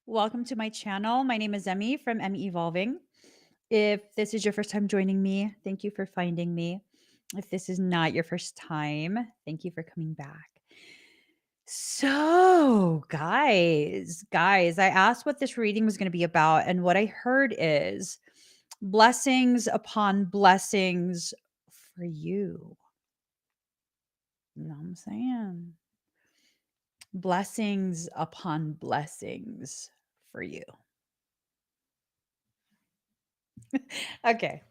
Welcome to my channel. My name is Emmy from Emmy Evolving. If this is your first time joining me, thank you for finding me. If this is not your first time, thank you for coming back. So, guys, I asked what this reading was going to be about, and what I heard is blessings upon blessings for you. You know what I'm saying? Blessings upon blessings for you. Okay.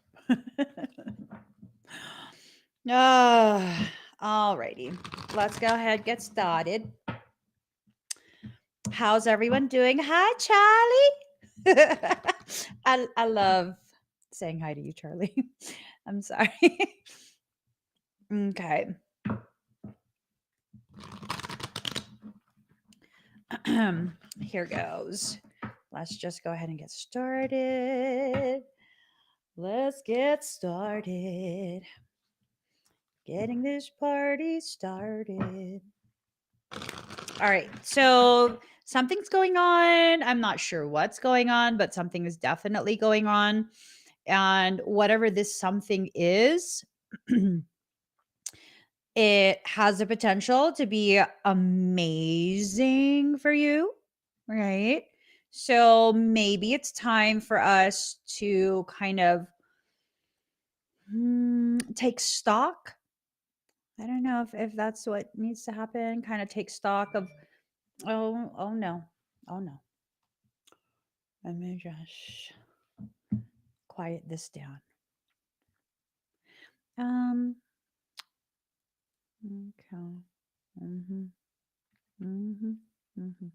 Alrighty. Let's go ahead, get started. How's everyone doing? Hi, Charlie. I love saying hi to you, Charlie. I'm sorry. Okay. Here goes. Let's just go ahead and get started. Let's get started. Getting this party started. All right. So something's going on. I'm not sure what's going on, but something is definitely going on. And whatever this something is, it has the potential to be amazing for you, right? So maybe it's time for us to kind of take stock. I don't know if that's what needs to happen. Kind of take stock of, oh no, oh no. Let me just quiet this down. Okay. Mm-hmm. Mm-hmm. Mm-hmm.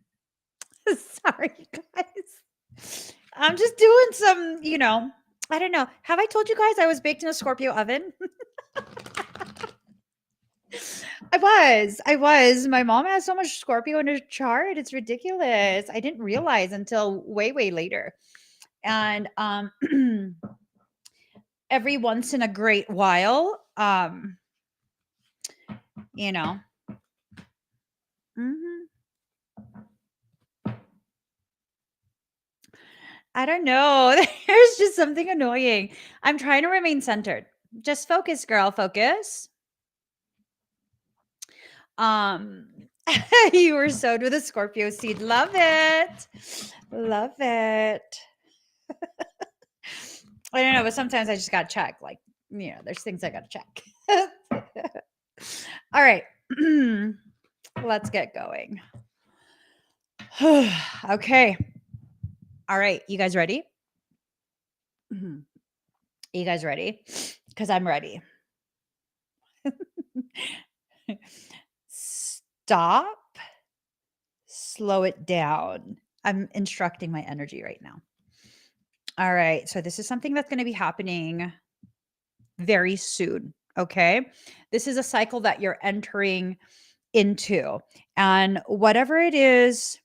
Sorry, guys. I'm just doing some, I don't know. Have I told you guys I was baked in a Scorpio oven? I was. My mom has so much Scorpio in her chart. It's ridiculous. I didn't realize until way, way later. And every once in a great while, you know. Mhm. I don't know. There's just something annoying. I'm trying to remain centered. Just focus, girl, focus. Um you were sowed with a Scorpio seed. Love it. Love it. I don't know, but sometimes I just got to check. Like, there's things I got to check. All right. Let's get going. Okay. All right. You guys ready? You guys ready? Because I'm ready. Stop. Slow it down. I'm instructing my energy right now. All right. So this is something that's going to be happening very soon. Okay. This is a cycle that you're entering into. And whatever it is,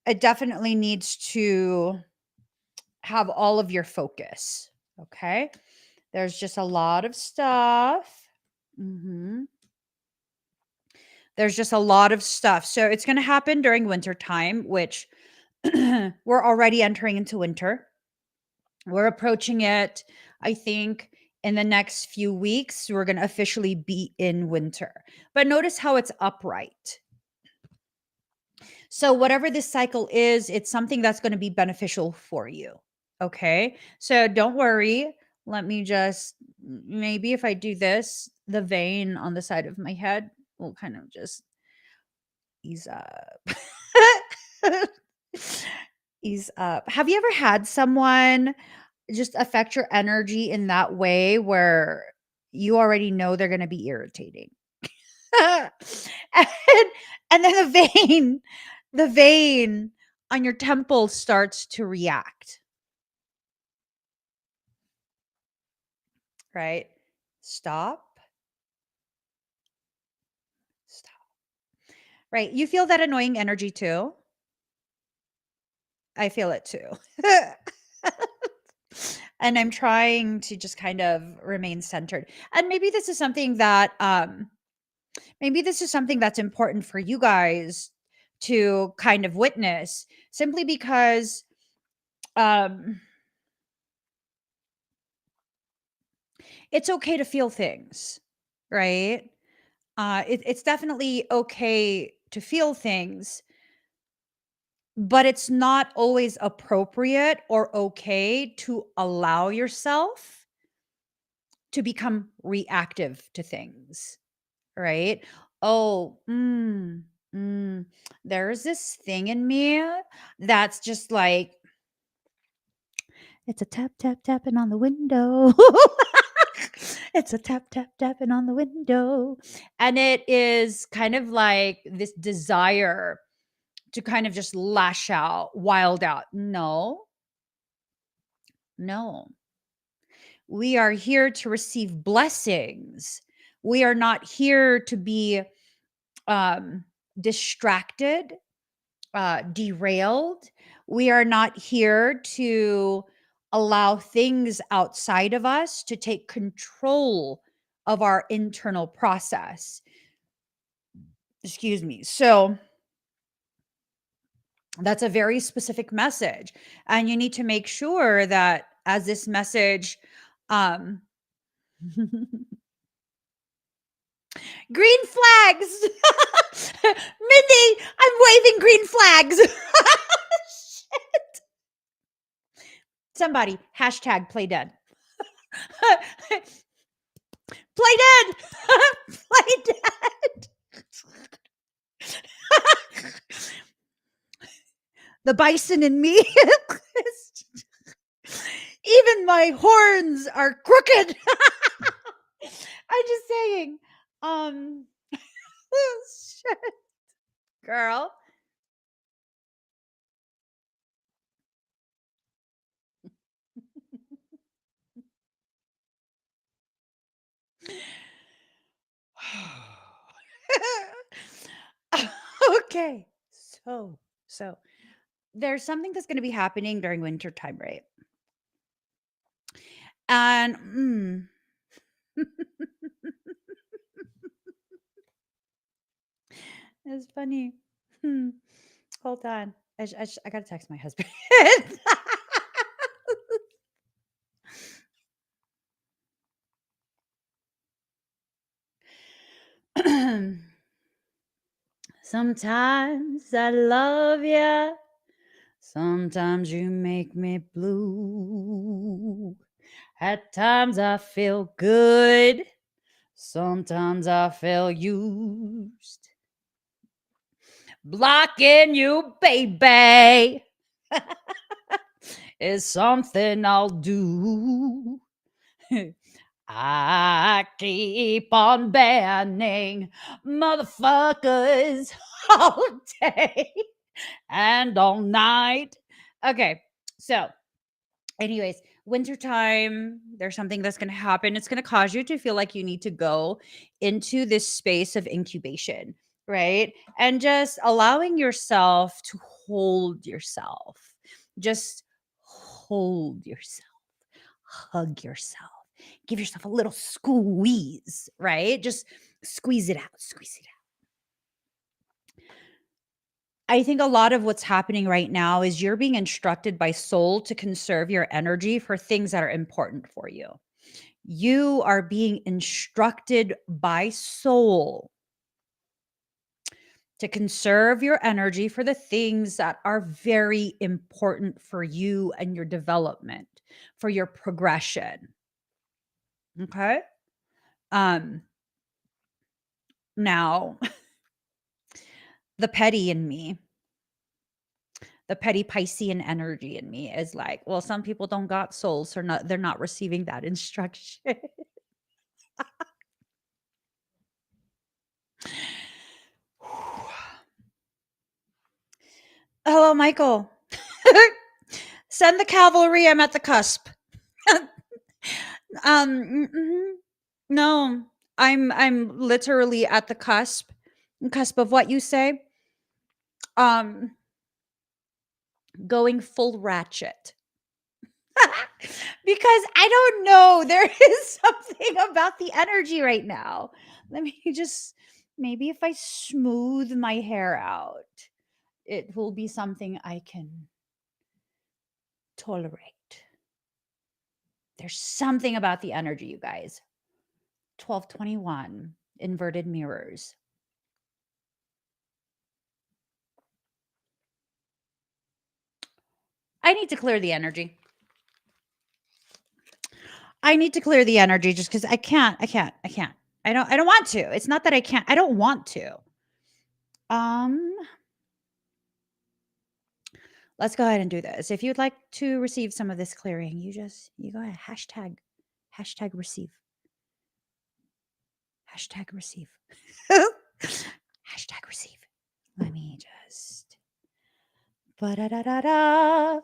it definitely needs to have all of your focus. Okay. There's just a lot of stuff. There's just a lot of stuff. So it's going to happen during winter time, which we're already entering into winter. We're approaching it, I think, in the next few weeks. We're going to officially be in winter. But notice how it's upright. So, whatever this cycle is, it's something that's going to be beneficial for you. Okay. So, don't worry. Let me just, maybe if I do this, the vein on the side of my head will kind of just ease up. Ease up. Have you ever had someone just affect your energy in that way where you already know they're going to be irritating? and, and then the vein on your temple starts to react. Right? Stop. Stop. Right. You feel that annoying energy too? I feel it too. And I'm trying to just kind of remain centered. And maybe this is something that's important for you guys to kind of witness, simply because it's okay to feel things, right? It's definitely okay to feel things, but it's not always appropriate or okay to allow yourself to become reactive to things, right? Oh, there's this thing in me that's just like, it's a tap, tap, tapping on the window. It's a tap, tap, tapping on the window. And it is kind of like this desire to kind of just lash out, wild out. No, no. We are here to receive blessings. We are not here to be um, distracted, derailed. We are not here to allow things outside of us to take control of our internal process. Excuse me. So that's a very specific message. And you need to make sure that as this message, um, green flags. Mindy, I'm waving green flags. Shit. Somebody, hashtag play dead. Play dead. Play dead. The bison in me. Even my horns are crooked. I'm just saying. Shit, girl. Okay. So there's something that's going to be happening during winter time, right? And it's funny. Hold on. I got to text my husband. Sometimes I love you. Sometimes you make me blue. At times I feel good. Sometimes I feel used. Blocking you, baby, is something I'll do. I keep on banning motherfuckers all day and all night. Okay, so anyways, wintertime, there's something that's going to happen. It's going to cause you to feel like you need to go into this space of incubation, right? And just allowing yourself to hold yourself. Just hold yourself, hug yourself, give yourself a little squeeze, right? Just squeeze it out, squeeze it out. I think a lot of what's happening right now is you're being instructed by soul to conserve your energy for things that are important for you. You are being instructed by soul to conserve your energy for the things that are very important for you and your development, for your progression. Okay? Now, the petty in me, the petty Piscean energy in me is like, well, some people don't got souls, so they're not receiving that instruction. Hello, Michael. Send the cavalry. I'm at the cusp. No, I'm literally at the cusp of what you say. Um, going full ratchet. Because I don't know, there is something about the energy right now. Let me just, maybe if I smooth my hair out, it will be something I can tolerate. There's something about the energy, you guys. 1221, inverted mirrors. I need to clear the energy. I need to clear the energy just because I can't. I don't want to. It's not that I can't. I don't want to. Let's go ahead and do this. If you'd like to receive some of this clearing, you go ahead. Hashtag receive. Hashtag receive. Hashtag receive. Let me just. Ba-da-da-da-da.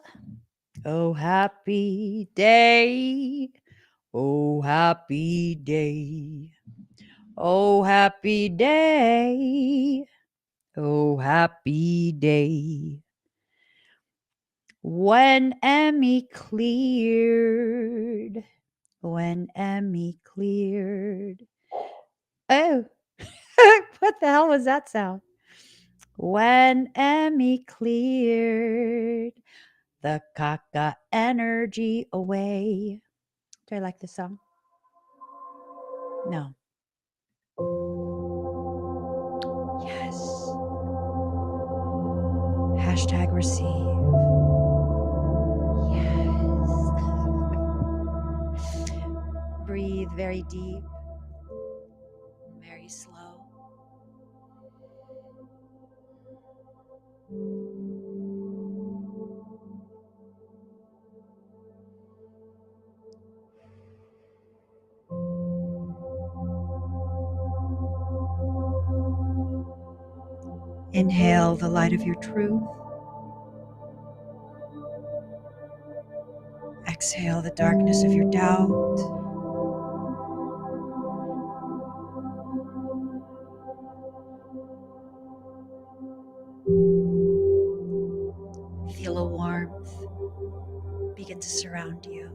Oh, happy day. Oh, happy day. Oh, happy day. Oh, happy day. When Emmy cleared. When Emmy cleared. Oh, what the hell was that sound? When Emmy cleared the caca energy away. Do I like this song? No. Yes. Hashtag receive. Yes. Breathe very deep, very slow. Inhale the light of your truth. Exhale the darkness of your doubt. Feel a warmth begin to surround you.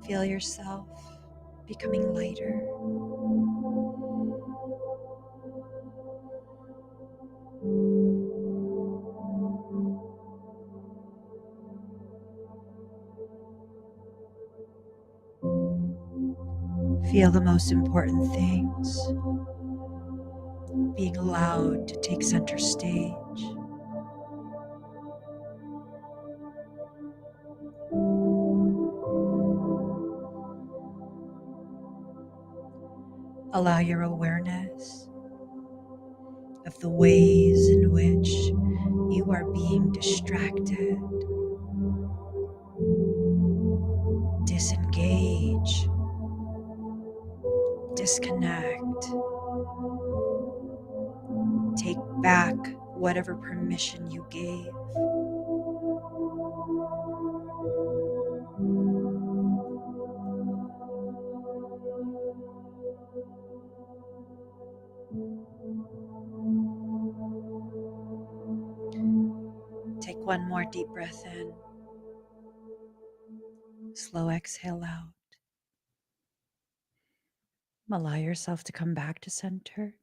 Feel yourself becoming lighter. Feel the most important things being allowed to take center stage. Allow your awareness of the ways in which you are being distracted. Disengage. Disconnect. Take back whatever permission you gave. Take one more deep breath in. Slow exhale out. Allow yourself to come back to center.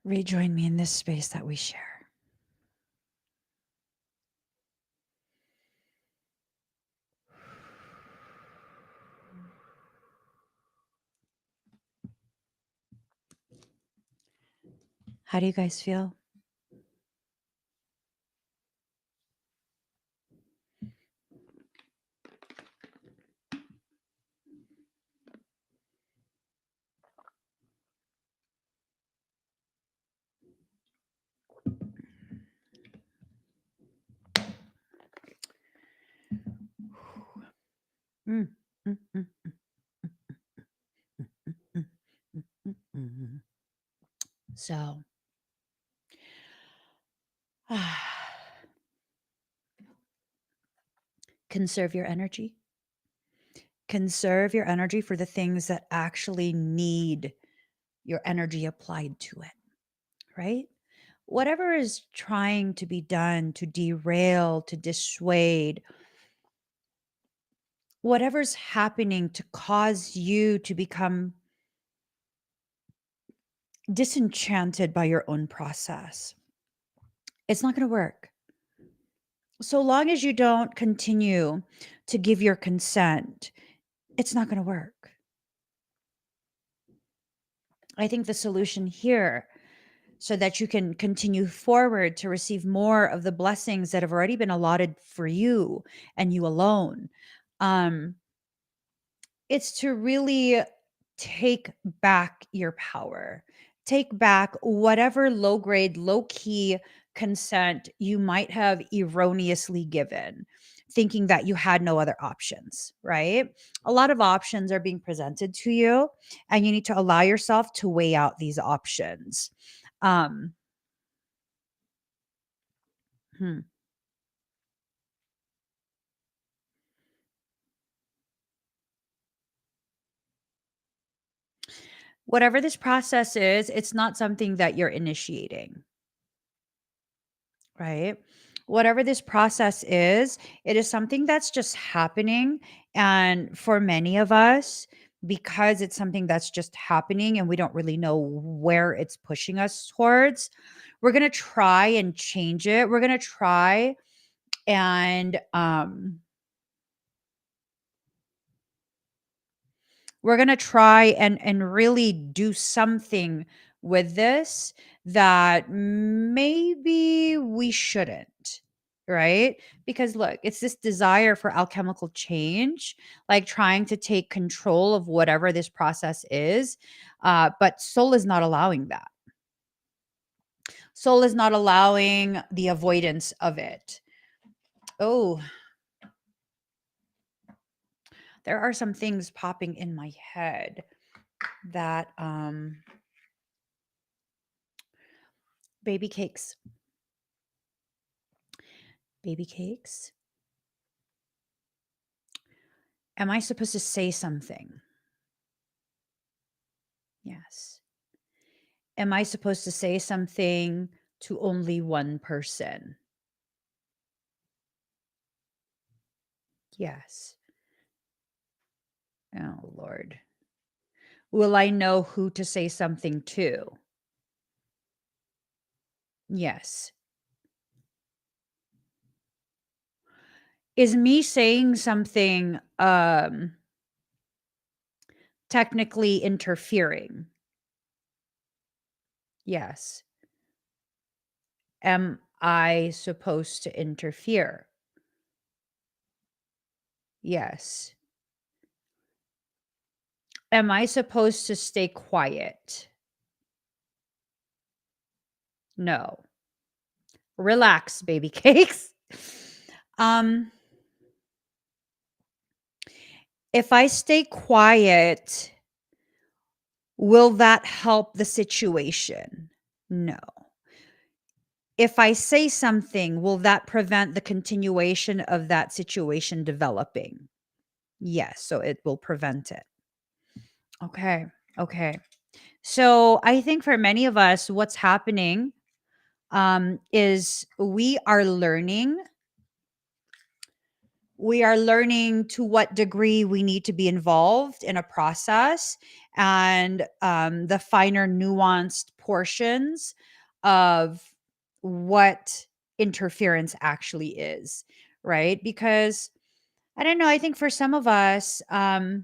Rejoin me in this space that we share. How do you guys feel? Mm, mm, mm, mm, mm, mm, mm. So, conserve your energy. Conserve your energy for the things that actually need your energy applied to it, right? Whatever is trying to be done to derail, to dissuade, whatever's happening to cause you to become disenchanted by your own process, it's not going to work. So long as you don't continue to give your consent, it's not going to work. I think the solution here, so that you can continue forward to receive more of the blessings that have already been allotted for you and you alone, um, it's to really take back your power. Take back whatever low grade, low key consent you might have erroneously given, thinking that you had no other options, right? A lot of options are being presented to you, and you need to allow yourself to weigh out these options. Um, hmm. Whatever this process is, it's not something that you're initiating. Right? Whatever this process is, it is something that's just happening. And for many of us, because it's something that's just happening and we don't really know where it's pushing us towards, we're going to try and change it. We're going to try and we're going to try and really do something with this that maybe we shouldn't, right? Because look, it's this desire for alchemical change, like trying to take control of whatever this process is, but soul is not allowing that. Soul is not allowing the avoidance of it. Oh, there are some things popping in my head that baby cakes. Baby cakes. Am I supposed to say something? Yes. Am I supposed to say something to only one person? Yes. Oh, Lord. Will I know who to say something to? Yes. Is me saying something technically interfering? Yes. Am I supposed to interfere? Yes. Am I supposed to stay quiet? No. Relax, baby cakes. Um, if I stay quiet, will that help the situation? No. If I say something, will that prevent the continuation of that situation developing? Yes, so it will prevent it. Okay. Okay. So I think for many of us, what's happening is we are learning to what degree we need to be involved in a process, and the finer nuanced portions of what interference actually is, right? Because I don't know, I think for some of us a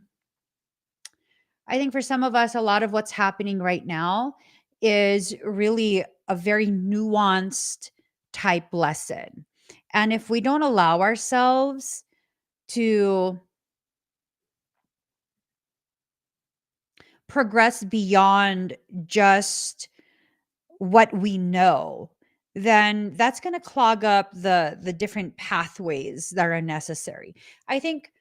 lot of what's happening right now is really a very nuanced type lesson, and if we don't allow ourselves to progress beyond just what we know, then that's going to clog up the different pathways that are necessary. I think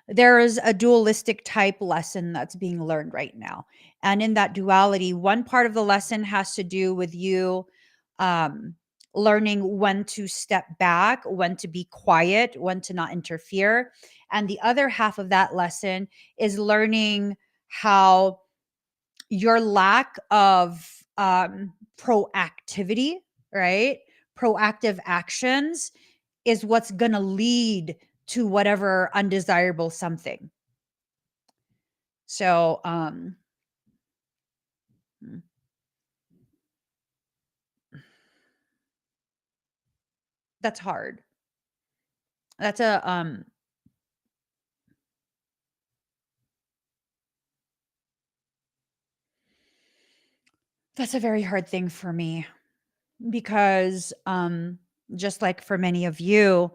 There is a dualistic type lesson that's being learned right now. And in that duality, one part of the lesson has to do with you um, learning when to step back, when to be quiet, when to not interfere. And the other half of that lesson is learning how your lack of proactivity, right? Proactive actions is what's going to lead to whatever undesirable something. So, hmm, that's hard. That's that's a very hard thing for me because just like for many of you,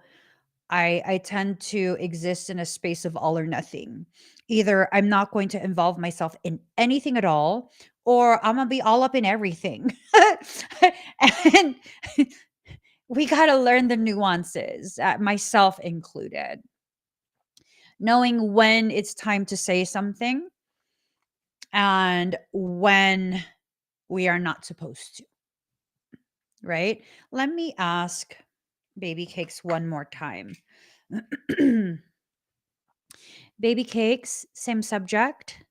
I tend to exist in a space of all or nothing. Either I'm not going to involve myself in anything at all, or I'm gonna be all up in everything. And we gotta learn the nuances, myself included. Knowing when it's time to say something and when we are not supposed to, right? Let me ask Baby Cakes one more time. Baby Cakes, same subject.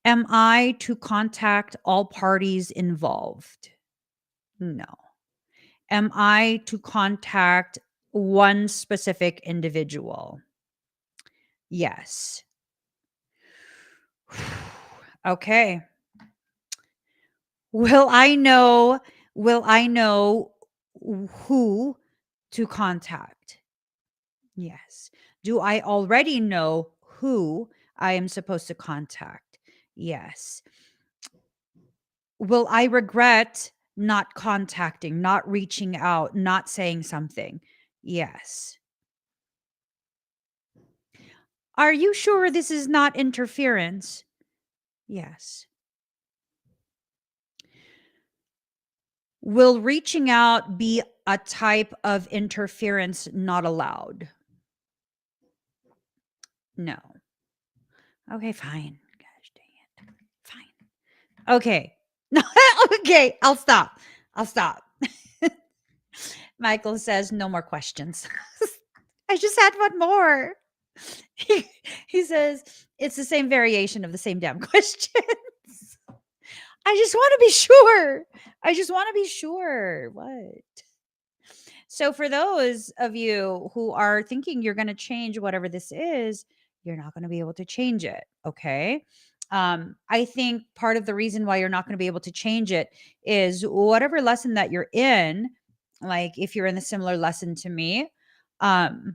Am I to contact all parties involved? No. Am I to contact one specific individual? Yes. Okay. Will I know will I know who to contact? Yes. Do I already know who I am supposed to contact? Yes. Will I regret not contacting, not reaching out, not saying something? Yes. Are you sure this is not interference? Yes. Will reaching out be a type of interference not allowed? No. Okay, fine. Gosh dang it. Fine. Okay. Okay, I'll stop. I'll stop. Michael says no more questions. I just had one more. He says it's the same variation of the same damn questions. I just want to be sure. I just want to be sure. What? So, for those of you who are thinking you're going to change whatever this is, you're not going to be able to change it. Okay. I think part of the reason why you're not going to be able to change it is whatever lesson that you're in, like if you're in a similar lesson to me, um,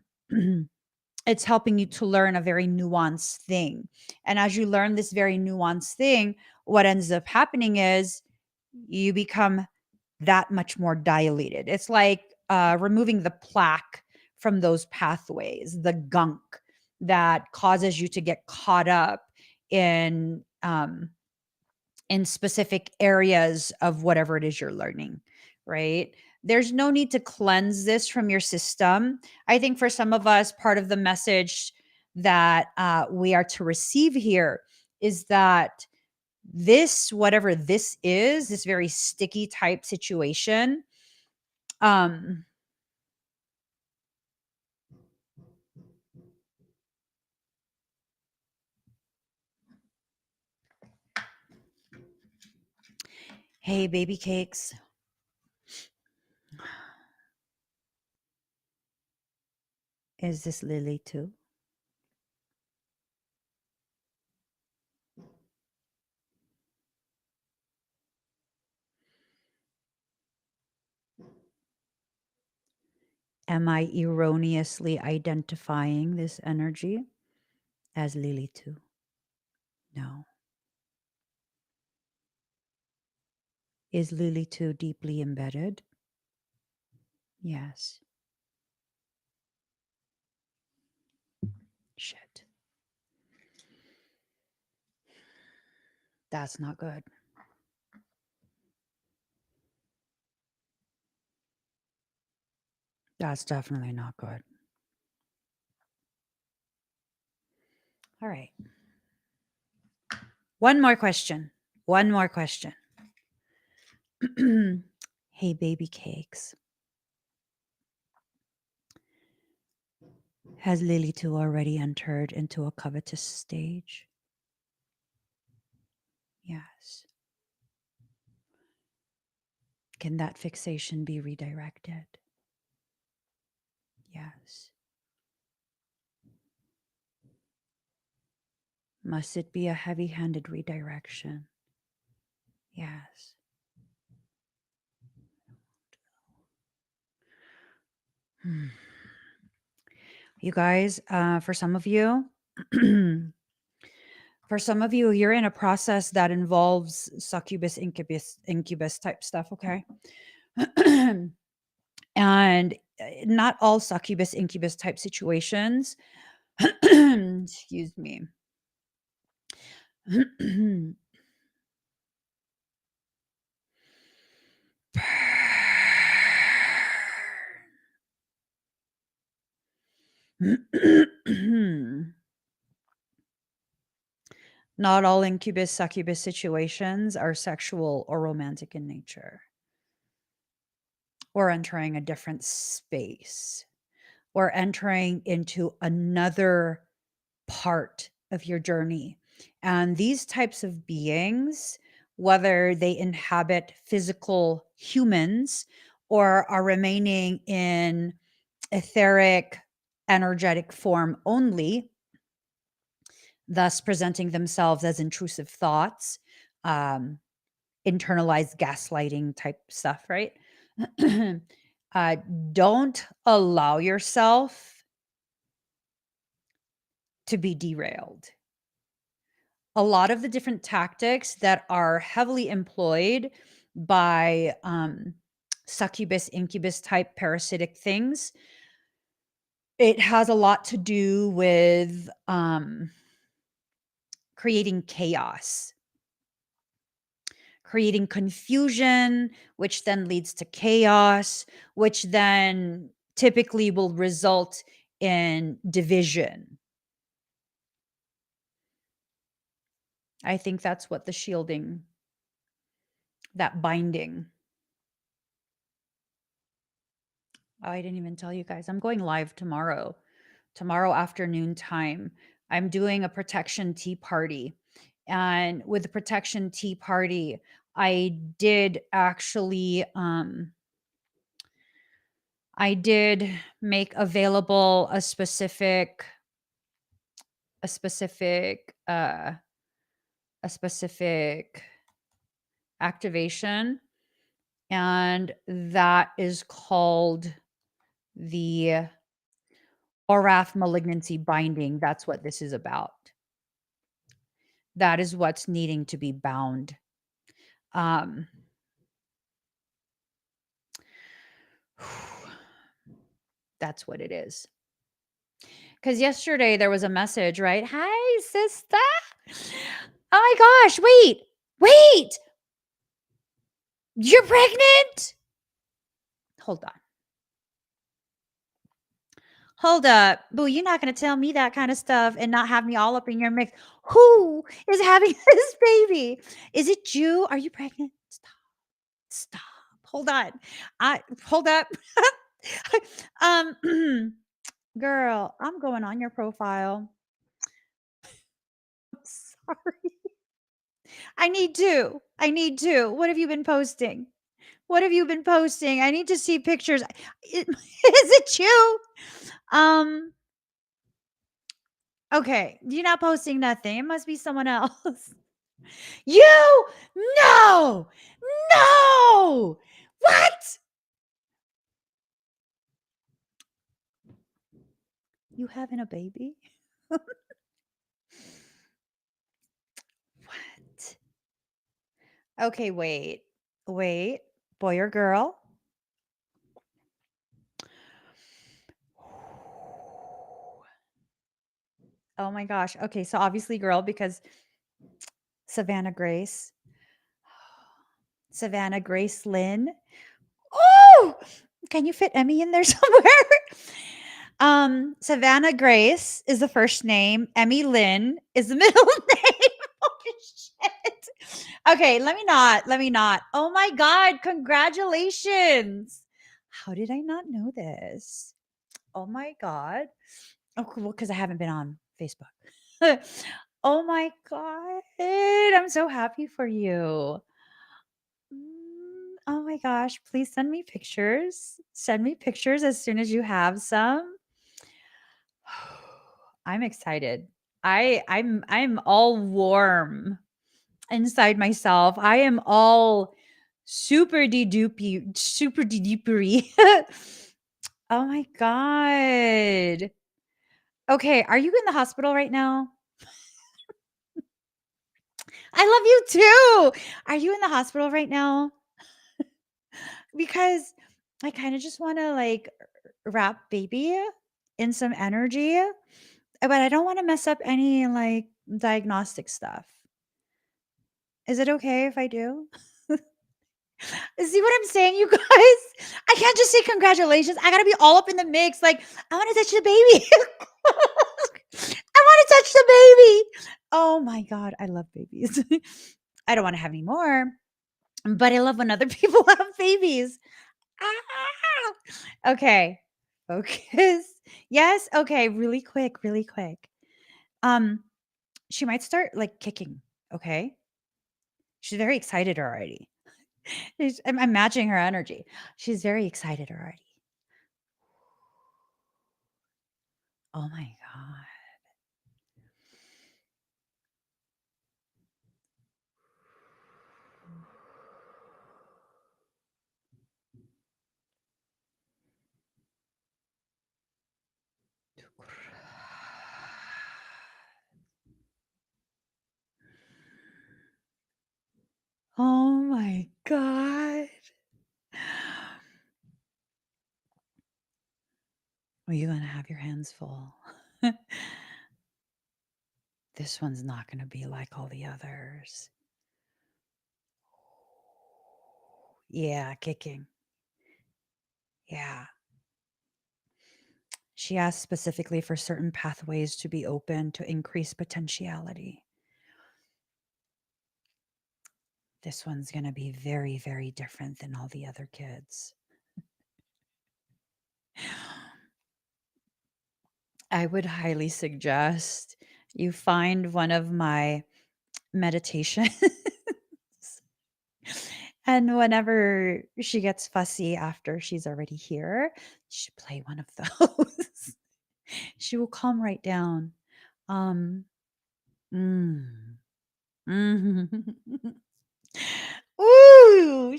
it's helping you to learn a very nuanced thing. And as you learn this very nuanced thing, what ends up happening is you become that much more dilated. It's like removing the plaque from those pathways, the gunk that causes you to get caught up in specific areas of whatever it is you're learning, right? There's no need to cleanse this from your system. I think for some of us, part of the message that we are to receive here is that this, whatever this is, this very sticky type situation, um, hey, baby cakes, is this Lily too? Am I erroneously identifying this energy as Lily too? No. Is Lily too deeply embedded? Yes. Shit. That's not good. That's definitely not good. All right. One more question. One more question. Hey, baby cakes. Has Lily 2 already entered into a covetous stage? Yes. Can that fixation be redirected? Yes. Must it be a heavy-handed redirection? Yes. You guys, for some of you, you're in a process that involves succubus, incubus type stuff, okay? And not all succubus, incubus type situations, excuse me. Not all incubus, succubus situations are sexual or romantic in nature. Or entering a different space, or entering into another part of your journey. And these types of beings, whether they inhabit physical humans or are remaining in etheric, energetic form only, thus presenting themselves as intrusive thoughts, internalized gaslighting type stuff, right? Don't allow yourself to be derailed. A lot of the different tactics that are heavily employed by succubus, incubus type parasitic things, it has a lot to do with creating chaos, creating confusion, which then leads to chaos, which then typically will result in division. I think that's what the shielding, that binding. Oh, I didn't even tell you guys. I'm going live tomorrow afternoon time. I'm doing a protection tea party. And with the protection tea party, I did actually I did make available a specific activation, and that is called the Orath malignancy binding. That's what this is about. That is what's needing to be bound. That's what it is. Because yesterday there was a message, right? Hi, sister. Oh my gosh, wait. You're pregnant? Hold on. Hold up. Boo, you're not going to tell me that kind of stuff and not have me all up in your mix. Who is having this baby? Is it you? Are you pregnant? Stop. Hold on. Hold up. Girl, I'm going on your profile. I'm sorry. I need to. What have you been posting? I need to see pictures. Is it you? Okay, you're not posting nothing. It must be someone else. You? No. What? You having a baby? What? Okay, wait. Boy or girl? Oh my gosh. Okay, so obviously girl, because Savannah Grace Lynn. Oh, can you fit Emmy in there somewhere? Savannah Grace is the first name. Emmy Lynn is the middle name. Oh shit. Okay, let me not. Oh my God, congratulations. How did I not know this? Oh my God. Oh, cool, because I haven't been on Facebook. Oh my God. I'm so happy for you. Oh my gosh, please send me pictures. Send me pictures as soon as you have some. I'm excited. I'm all warm inside myself. I am all super de dupery. Oh my God. Okay, are you in the hospital right now? I love you too. Are you in the hospital right now? Because I kind of just want to like wrap baby in some energy, but I don't want to mess up any like diagnostic stuff. Is it okay if I do? See what I'm saying, you guys? I can't just say congratulations. I gotta be all up in the mix. Like, I want to touch the baby. I want to touch the baby. Oh my God, I love babies. I don't want to have any more, but I love when other people have babies. Ah! Okay, focus. Yes, okay, really quick, really quick. Um, she might start like kicking. Okay, she's very excited already. I'm matching her energy. She's very excited already. Oh my God. Oh my God. Well, you're going to have your hands full. This one's not going to be like all the others. Yeah, kicking. Yeah. She asked specifically for certain pathways to be open to increase potentiality. This one's going to be very, very different than all the other kids. I would highly suggest you find one of my meditations. And whenever she gets fussy after she's already here, you should play one of those. She will calm right down. Um, mm, mhm. Ooh,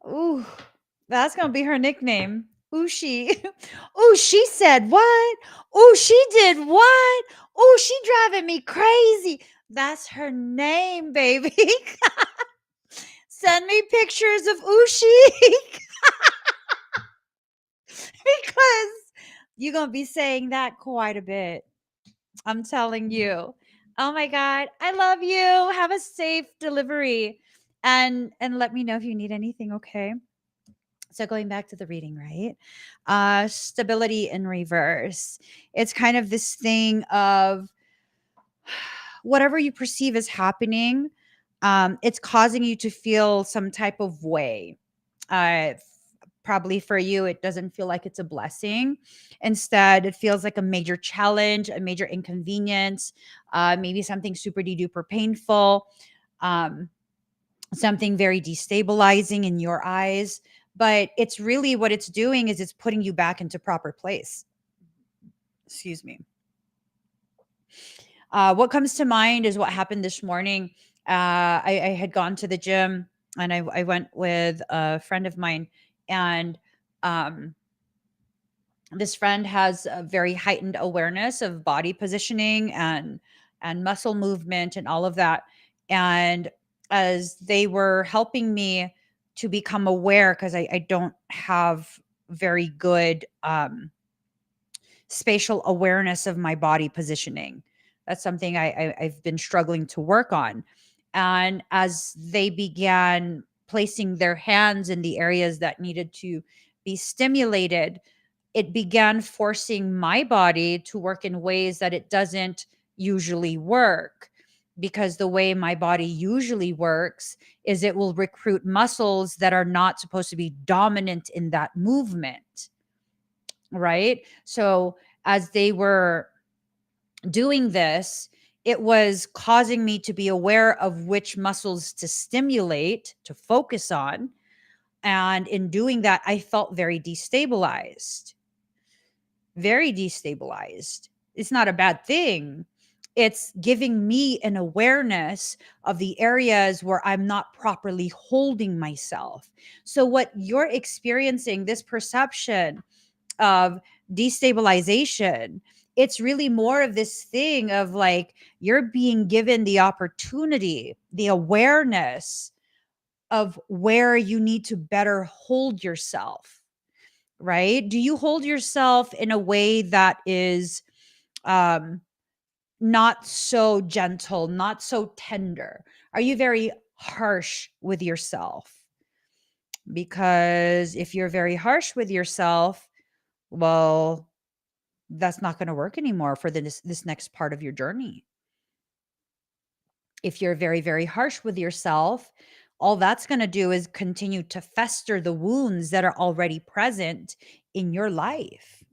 ooh, that's gonna be her nickname. Ooh, she. Ooh, she said what? Ooh, she did what? Ooh, she driving me crazy. That's her name, baby. Send me pictures of Ushi because you're gonna be saying that quite a bit. I'm telling you. Oh my God. I love you. Have a safe delivery. And let me know if you need anything, okay? So going back to the reading, right? Stability in reverse. It's kind of this thing of whatever you perceive as happening, it's causing you to feel some type of way. Probably for you, it doesn't feel like it's a blessing. Instead, it feels like a major challenge, a major inconvenience, maybe something super duper painful, um, something very destabilizing in your eyes. But it's really what it's doing is it's putting you back into proper place. Excuse me. What comes to mind is what happened this morning. I had gone to the gym and I went with a friend of mine, and um, this friend has a very heightened awareness of body positioning and muscle movement and all of that. And as they were helping me to become aware, because I don't have very good spatial awareness of my body positioning. That's something I've been struggling to work on. And as they began placing their hands in the areas that needed to be stimulated, it began forcing my body to work in ways that it doesn't usually work. Because the way my body usually works is it will recruit muscles that are not supposed to be dominant in that movement, right? So as they were doing this, it was causing me to be aware of which muscles to stimulate, to focus on. And in doing that, I felt very destabilized, very destabilized. It's not a bad thing. It's giving me an awareness of the areas where I'm not properly holding myself. So, what you're experiencing, this perception of destabilization, it's really more of this thing of like you're being given the opportunity, the awareness of where you need to better hold yourself, right? Do you hold yourself in a way that is um not so gentle, not so tender? Are you very harsh with yourself? Because if you're very harsh with yourself, well, that's not going to work anymore for this next part of your journey. If you're very, very harsh with yourself, all that's going to do is continue to fester the wounds that are already present in your life.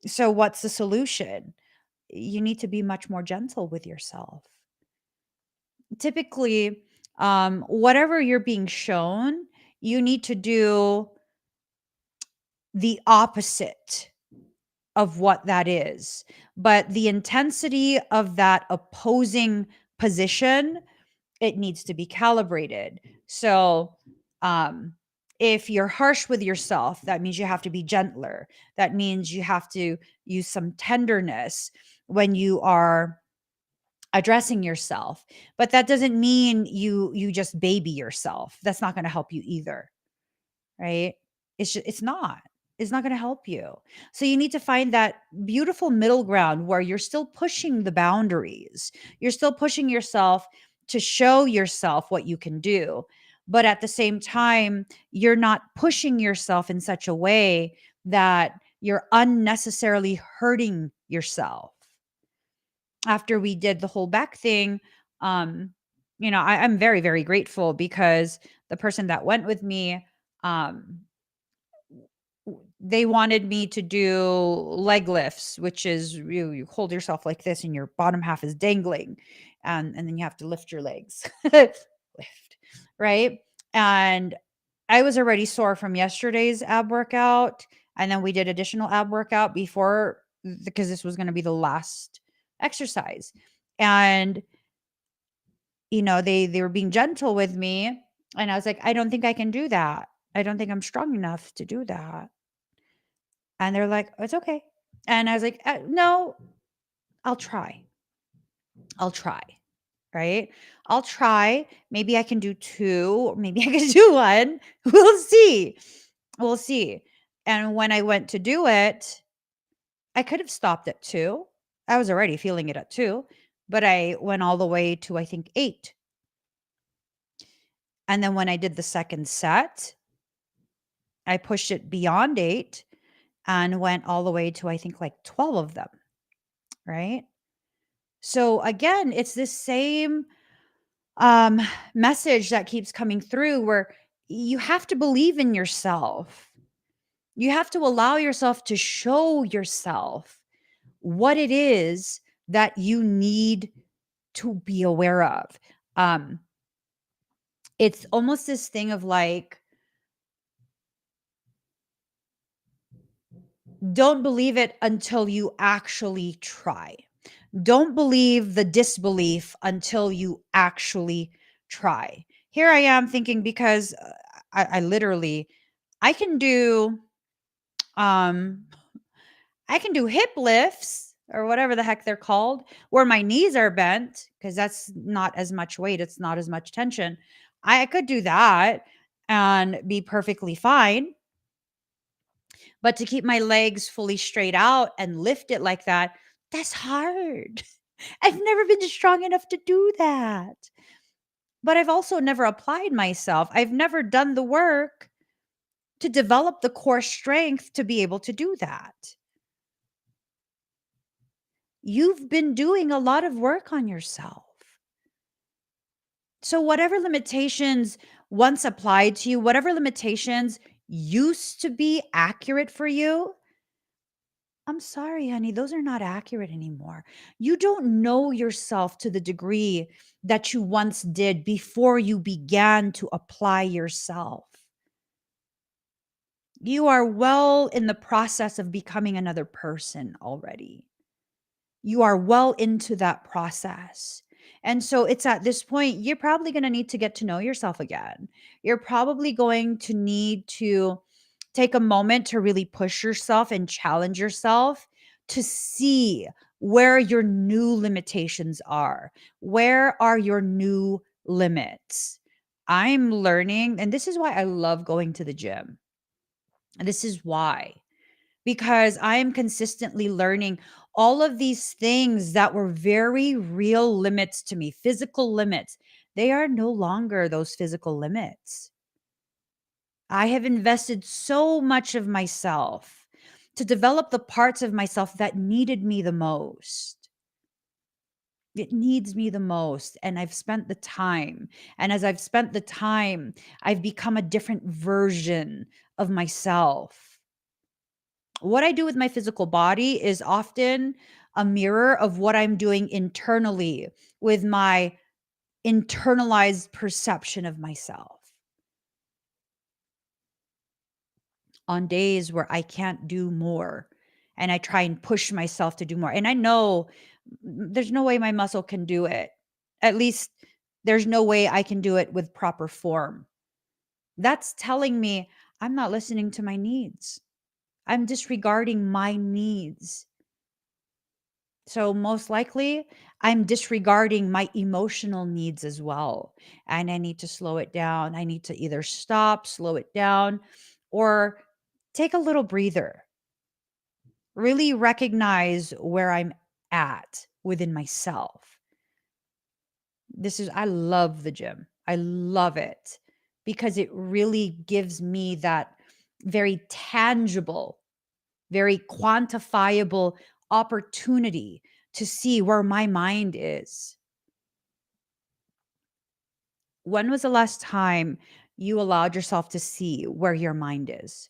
So, what's the solution? You need to be much more gentle with yourself. Typically, whatever you're being shown, you need to do the opposite of what that is. But the intensity of that opposing position, it needs to be calibrated. So, um, if you're harsh with yourself, that means you have to be gentler. That means you have to use some tenderness when you are addressing yourself. But that doesn't mean you just baby yourself. That's not going to help you either, right? It's not going to help you. So you need to find that beautiful middle ground where you're still pushing the boundaries. You're still pushing yourself to show yourself what you can do. But at the same time, you're not pushing yourself in such a way that you're unnecessarily hurting yourself. After we did the whole back thing, um, I'm very, very grateful because the person that went with me, um, they wanted me to do leg lifts, which is you hold yourself like this and your bottom half is dangling, and then you have to lift your legs, lift, right? And I was already sore from yesterday's ab workout, and then we did additional ab workout before because this was going to be the last exercise, and they were being gentle with me, and I was like, I don't think I can do that. I don't think I'm strong enough to do that. And they're like, "It's okay." And I was like, "No, I'll try. I'll try." Right? I'll try. Maybe I can do 2, or maybe I can do 1. We'll see. We'll see. And when I went to do it, I could have stopped at 2. I was already feeling it at 2, but I went all the way to, I think, 8. And then when I did the second set, I pushed it beyond 8 and went all the way to, I think, like 12 of them, right? So again, it's this same um message that keeps coming through where you have to believe in yourself. You have to allow yourself to show yourself what it is that you need to be aware of. Um it's almost this thing of like, don't believe it until you actually try. Don't believe the disbelief until you actually try. Here I am thinking because I literally I can do um I can do hip lifts or whatever the heck they're called where my knees are bent because that's not as much weight, it's not as much tension. I could do that and be perfectly fine. But to keep my legs fully straight out and lift it like that, that's hard. I've never been strong enough to do that. But I've also never applied myself. I've never done the work to develop the core strength to be able to do that. You've been doing a lot of work on yourself. So, whatever limitations once applied to you, whatever limitations used to be accurate for you, I'm sorry, honey, those are not accurate anymore. You don't know yourself to the degree that you once did before you began to apply yourself. You are well in the process of becoming another person already. You are well into that process. And so it's at this point, you're probably going to need to get to know yourself again. You're probably going to need to take a moment to really push yourself and challenge yourself to see where your new limitations are. Where are your new limits? I'm learning, and this is why I love going to the gym. This is why, because I am consistently learning all of these things that were very real limits to me, physical limits. They are no longer those physical limits. I have invested so much of myself to develop the parts of myself that needed me the most. It needs me the most. And I've spent the time. And as I've spent the time, I've become a different version of myself. What I do with my physical body is often a mirror of what I'm doing internally with my internalized perception of myself. On days where I can't do more and I try and push myself to do more, and I know there's no way my muscle can do it. At least there's no way I can do it with proper form. That's telling me I'm not listening to my needs. I'm disregarding my needs. So most likely, I'm disregarding my emotional needs as well. And I need to slow it down. I need to either stop, slow it down, or take a little breather. Really recognize where I'm at within myself. I love the gym. I love it because it really gives me that very tangible, very quantifiable opportunity to see where my mind is. When was the last time you allowed yourself to see where your mind is?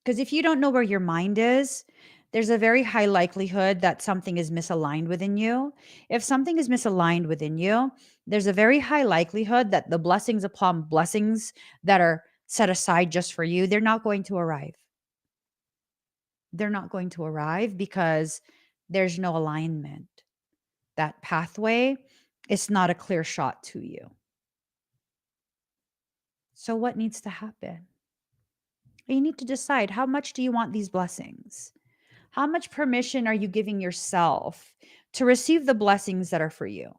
Because if you don't know where your mind is, there's a very high likelihood that something is misaligned within you. If something is misaligned within you, there's a very high likelihood that the blessings upon blessings that are set aside just for you, they're not going to arrive. They're not going to arrive because there's no alignment. That pathway is not a clear shot to you. So, what needs to happen? You need to decide, how much do you want these blessings? How much permission are you giving yourself to receive the blessings that are for you?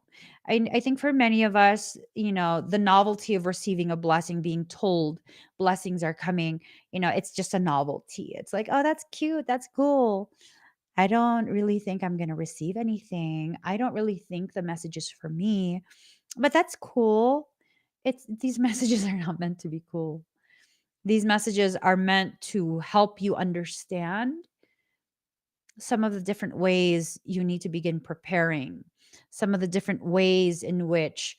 I think for many of us, the novelty of receiving a blessing, being told blessings are coming, it's just a novelty. It's like, oh, that's cute. That's cool. I don't really think I'm going to receive anything. I don't really think the message is for me, but that's cool. These messages are not meant to be cool. These messages are meant to help you understand some of the different ways you need to begin preparing, some of the different ways in which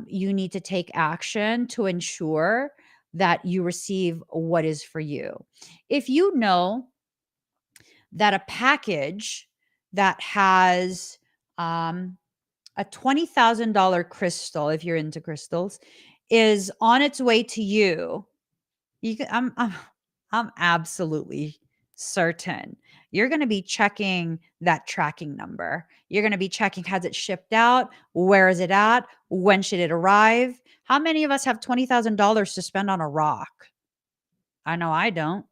you need to take action to ensure that you receive what is for you. If you know that a package that has a $20,000 crystal, if you're into crystals, is on its way to you, you can, I'm absolutely certain you're going to be checking that tracking number. You're going to be checking, has it shipped out? Where is it at? When should it arrive? How many of us have $20,000 to spend on a rock? I know I don't.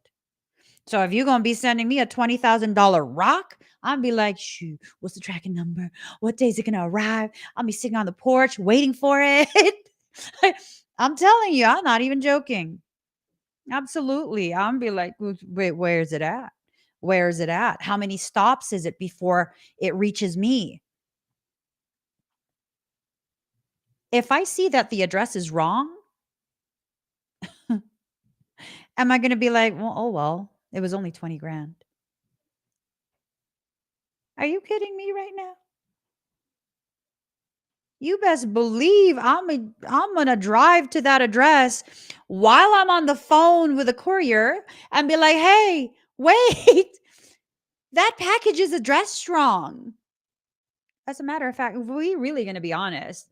So if you're going to be sending me a $20,000 rock, I'll be like, shoot, what's the tracking number? What day is it going to arrive? I'll be sitting on the porch waiting for it. I'm telling you, I'm not even joking. Absolutely. I'm be like, wait, where is it at? Where is it at? How many stops is it before it reaches me? If I see that the address is wrong, Am I going to be like, well, oh, well, it was only 20 grand? Are you kidding me right now? You best believe I'm going to drive to that address while I'm on the phone with a courier and be like, hey, wait, that package is addressed wrong. As a matter of fact, if we really going to be honest,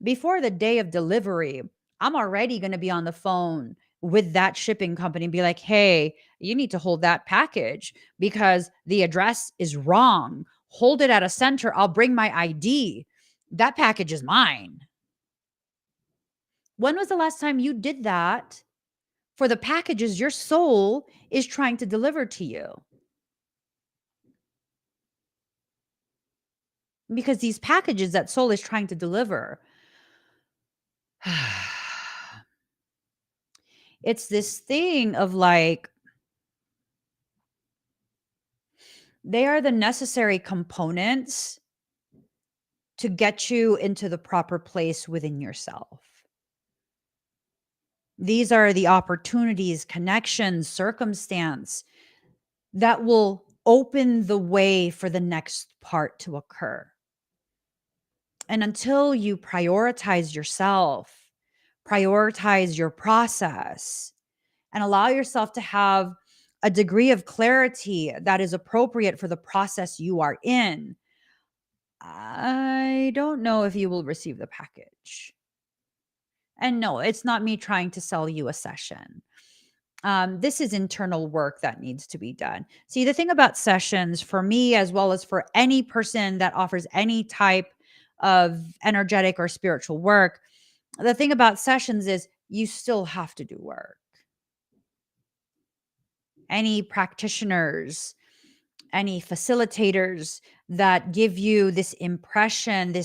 before the day of delivery, I'm already going to be on the phone with that shipping company and be like, hey, you need to hold that package because the address is wrong. Hold it at a center. I'll bring my ID. That package is mine. When was the last time you did that for the packages your soul is trying to deliver to you? Because these packages that soul is trying to deliver, it's this thing of like, they are the necessary components to get you into the proper place within yourself. These are the opportunities, connections, circumstance that will open the way for the next part to occur. And until you prioritize yourself, prioritize your process, and allow yourself to have a degree of clarity that is appropriate for the process you are in, I don't know if you will receive the package. And no, it's not me trying to sell you a session. This is internal work that needs to be done. See, the thing about sessions for me, as well as for any person that offers any type of energetic or spiritual work, the thing about sessions is you still have to do work. Any practitioners, any facilitators that give you this impression,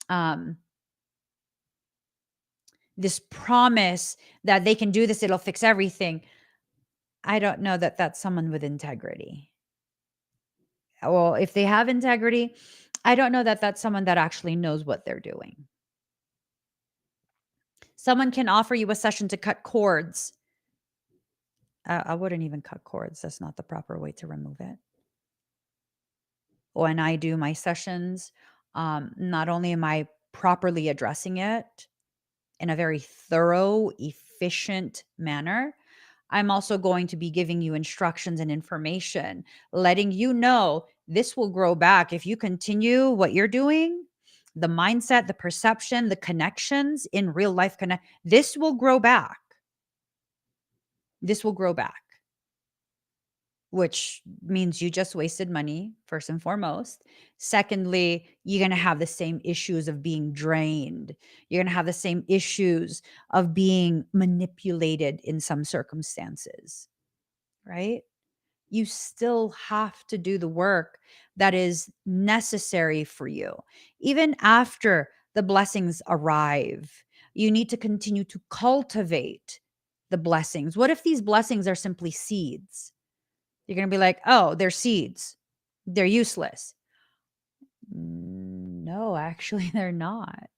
um, this promise that they can do this, it'll fix everything. I don't know that that's someone with integrity. Well, if they have integrity, I don't know that that's someone that actually knows what they're doing. Someone can offer you a session to cut cords. I wouldn't even cut cords. That's not the proper way to remove it. When I do my sessions, not only am I properly addressing it in a very thorough, efficient manner, I'm also going to be giving you instructions and information, letting you know this will grow back. If you continue what you're doing, the mindset, the perception, the connections in real life this will grow back. This will grow back, which means you just wasted money, first and foremost. Secondly, you're going to have the same issues of being drained. You're going to have the same issues of being manipulated in some circumstances, right? You still have to do the work that is necessary for you. Even after the blessings arrive, you need to continue to cultivate the blessings. What if these blessings are simply seeds? You're going to be like, oh, they're seeds. They're useless. No, actually, they're not.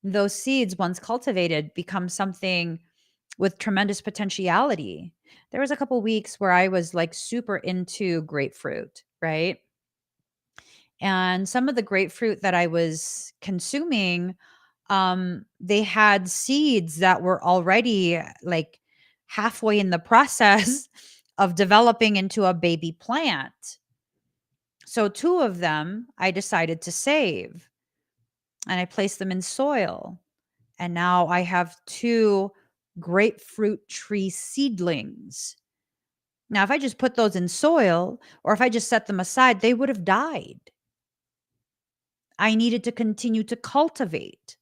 Those seeds, once cultivated, become something with tremendous potentiality. There was a couple weeks where I was like super into grapefruit, right? And some of the grapefruit that I was consuming, they had seeds that were already like halfway in the process of developing into a baby plant. So two of them I decided to save and I placed them in soil. And now I have two grapefruit tree seedlings. Now, if I just put those in soil or if I just set them aside, they would have died. I needed to continue to cultivate.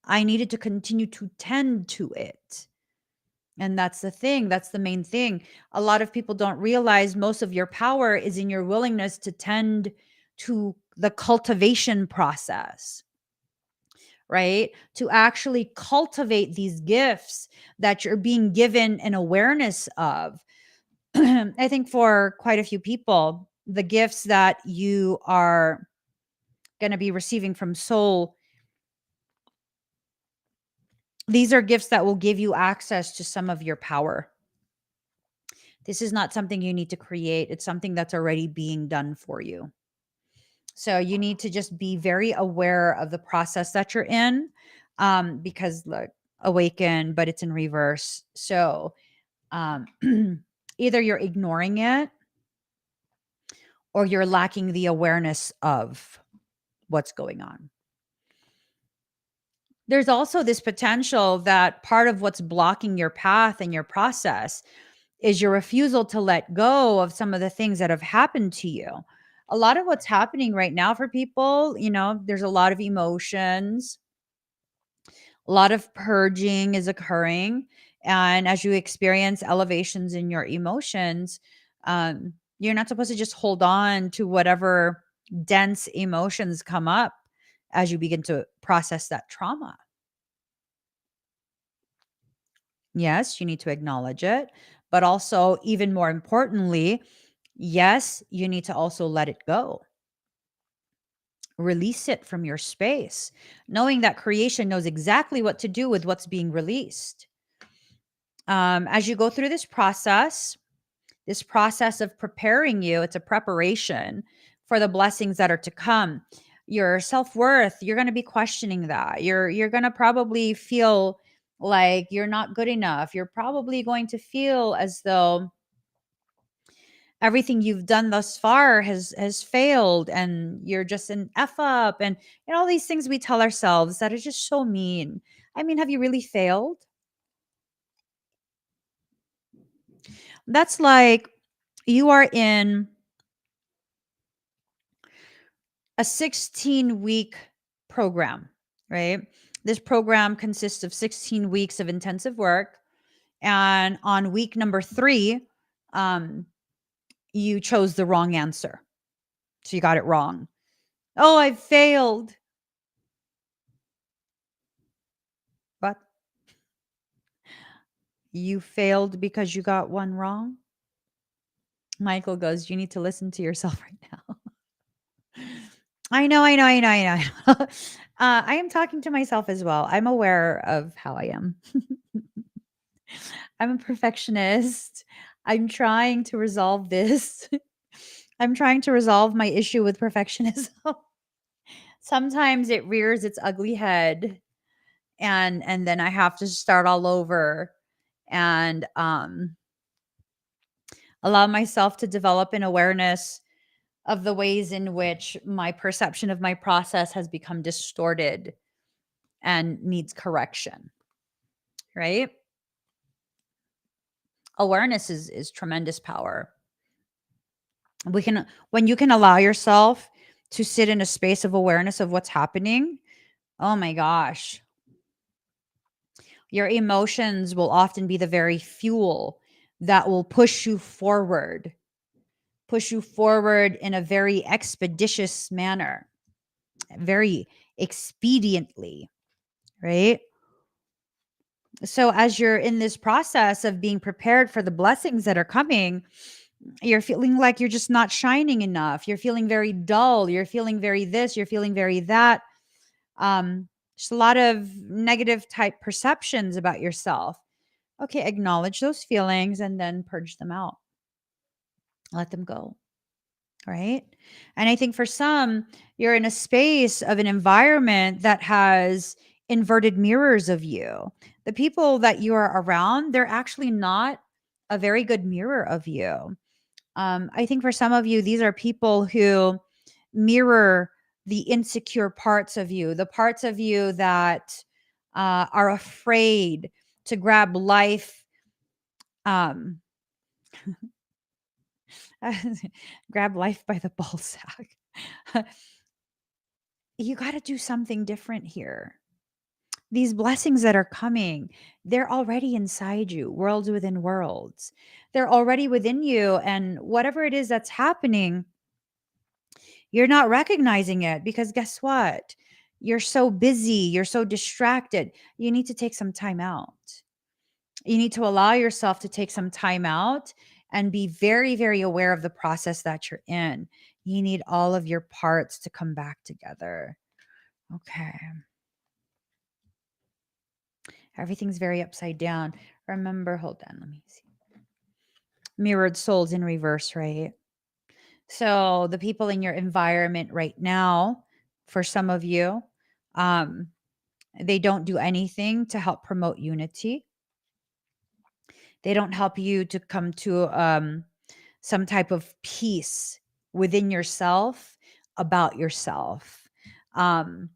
I needed to continue to tend to it. And that's the thing. That's the main thing. A lot of people don't realize most of your power is in your willingness to tend to the cultivation process, right? To actually cultivate these gifts that you're being given an awareness of. I think for quite a few people, the gifts that you are going to be receiving from soul, these are gifts that will give you access to some of your power. This is not something you need to create. It's something that's already being done for you. So you need to just be very aware of the process that you're in, because look, awaken, but it's in reverse. So um, either you're ignoring it or you're lacking the awareness of what's going on. There's also this potential that part of what's blocking your path and your process is your refusal to let go of some of the things that have happened to you. A lot of what's happening right now for people, there's a lot of emotions, a lot of purging is occurring. And as you experience elevations in your emotions, you're not supposed to just hold on to whatever dense emotions come up as you begin to process that trauma. Yes, you need to acknowledge it, but also, even more importantly, yes, you need to also let it go. Release it from your space, knowing that creation knows exactly what to do with what's being released. As you go through this process of preparing you, it's a preparation for the blessings that are to come. Your self-worth, you're going to be questioning that. You're going to probably feel like you're not good enough. You're probably going to feel as though everything you've done thus far has failed and you're just an f up, and all these things we tell ourselves that are just so mean. I mean, have you really failed? That's like you are in a 16-week program, right? This program consists of 16 weeks of intensive work. And on week number 3, um, you chose the wrong answer. So you got it wrong. Oh, I failed. What? You failed because you got one wrong? Michael goes, you need to listen to yourself right now. I know. I am talking to myself as well. I'm aware of how I am. I'm a perfectionist. I'm trying to resolve this. I'm trying to resolve my issue with perfectionism. Sometimes it rears its ugly head, and then I have to start all over and allow myself to develop an awareness of the ways in which my perception of my process has become distorted and needs correction, right? Awareness is tremendous power. When you can allow yourself to sit in a space of awareness of what's happening, oh my gosh, your emotions will often be the very fuel that will push you forward in a very expeditious manner, very expediently, right? So as you're in this process of being prepared for the blessings that are coming, you're feeling like you're just not shining enough. You're feeling very dull. You're feeling very this. You're feeling very that. Just a lot of negative type perceptions about yourself. Okay, acknowledge those feelings and then purge them out. Let them go. Right. And I think for some, you're in a space of an environment that has inverted mirrors of you. The people that you are around, they're actually not a very good mirror of you. I think for some of you, these are people who mirror the insecure parts of you, the parts of you that are afraid to grab life, um, grab life by the ball sack. You got to do something different here. These blessings that are coming, they're already inside you, worlds within worlds. They're already within you. And whatever it is that's happening, you're not recognizing it because guess what? You're so busy, you're so distracted. You need to take some time out. You need to allow yourself to take some time out and be very, very aware of the process that you're in. You need all of your parts to come back together. Okay. Everything's very upside down. Remember, hold on, let me see. mirrored souls in reverse, right? So the people in your environment right now, for some of you, um, they don't do anything to help promote unity. They don't help you to come to some type of peace within yourself about yourself. Um,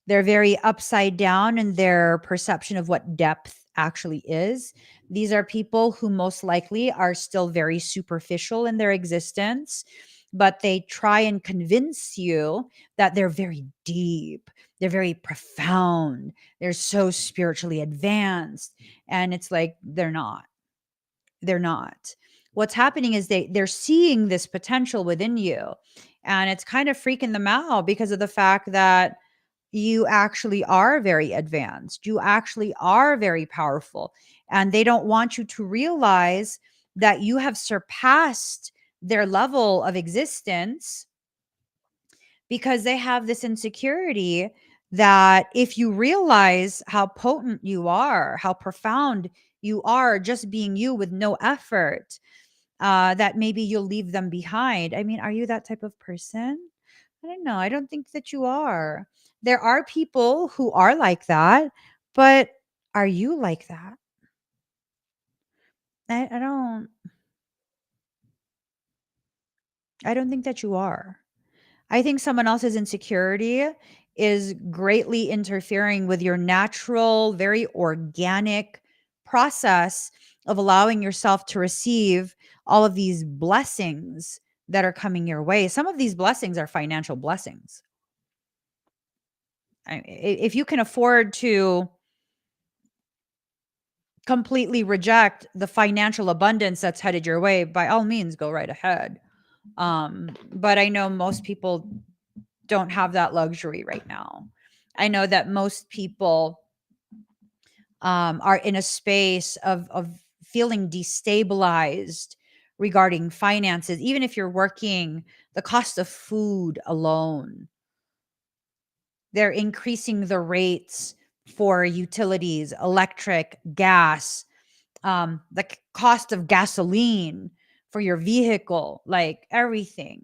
they're very upside down in their perception of what depth actually is. These are people who most likely are still very superficial in their existence, but they try and convince you that they're very deep, they're very profound, they're so spiritually advanced. And it's like, they're not. They're not. What's happening is they're seeing this potential within you, and it's kind of freaking them out because of the fact that you actually are very advanced. You actually are very powerful. And they don't want you to realize that you have surpassed their level of existence because they have this insecurity that if you realize how potent you are, how profound you are, just being you with no effort, that maybe you'll leave them behind. I mean, are you that type of person? I don't know. I don't think that you are. There are people who are like that, but are you like that? I don't. I don't think that you are. I think someone else's insecurity is greatly interfering with your natural, very organic process of allowing yourself to receive all of these blessings that are coming your way. Some of these blessings are financial blessings. If you can afford to completely reject the financial abundance that's headed your way, by all means, go right ahead. But I know most people don't have that luxury right now. I know that most people are in a space of feeling destabilized regarding finances. Even if you're working, the cost of food alone, they're increasing the rates for utilities, electric, gas, cost of gasoline for your vehicle, like everything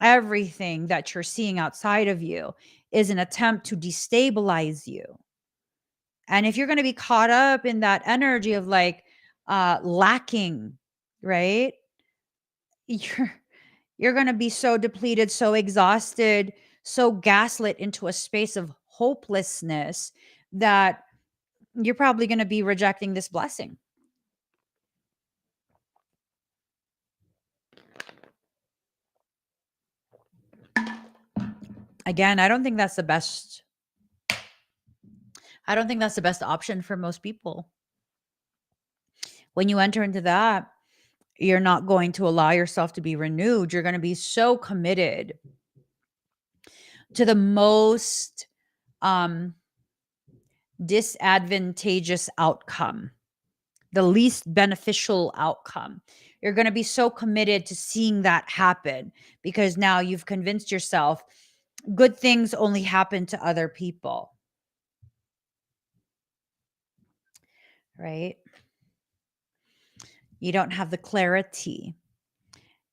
that you're seeing outside of you is an attempt to destabilize you. And if you're going to be caught up in that energy of like lacking, right? You're you're going to be so depleted, so exhausted, so gaslit into a space of hopelessness that you're probably going to be rejecting this blessing. Again, I don't think that's the best option for most people. When you enter into that, you're not going to allow yourself to be renewed. You're going to be so committed to the most um disadvantageous outcome, the least beneficial outcome. You're going to be so committed to seeing that happen because now you've convinced yourself good things only happen to other people, right? You don't have the clarity.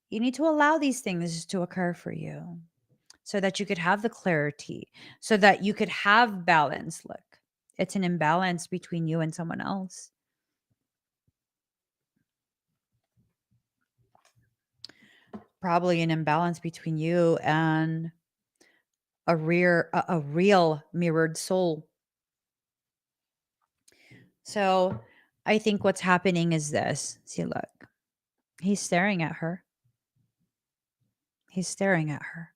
You need to allow these things to occur for you so that you could have the clarity, so that you could have balance. Look, it's an imbalance between you and someone else. Probably an imbalance between you and a real mirrored soul. So I think what's happening is this. See, look, he's staring at her. He's staring at her.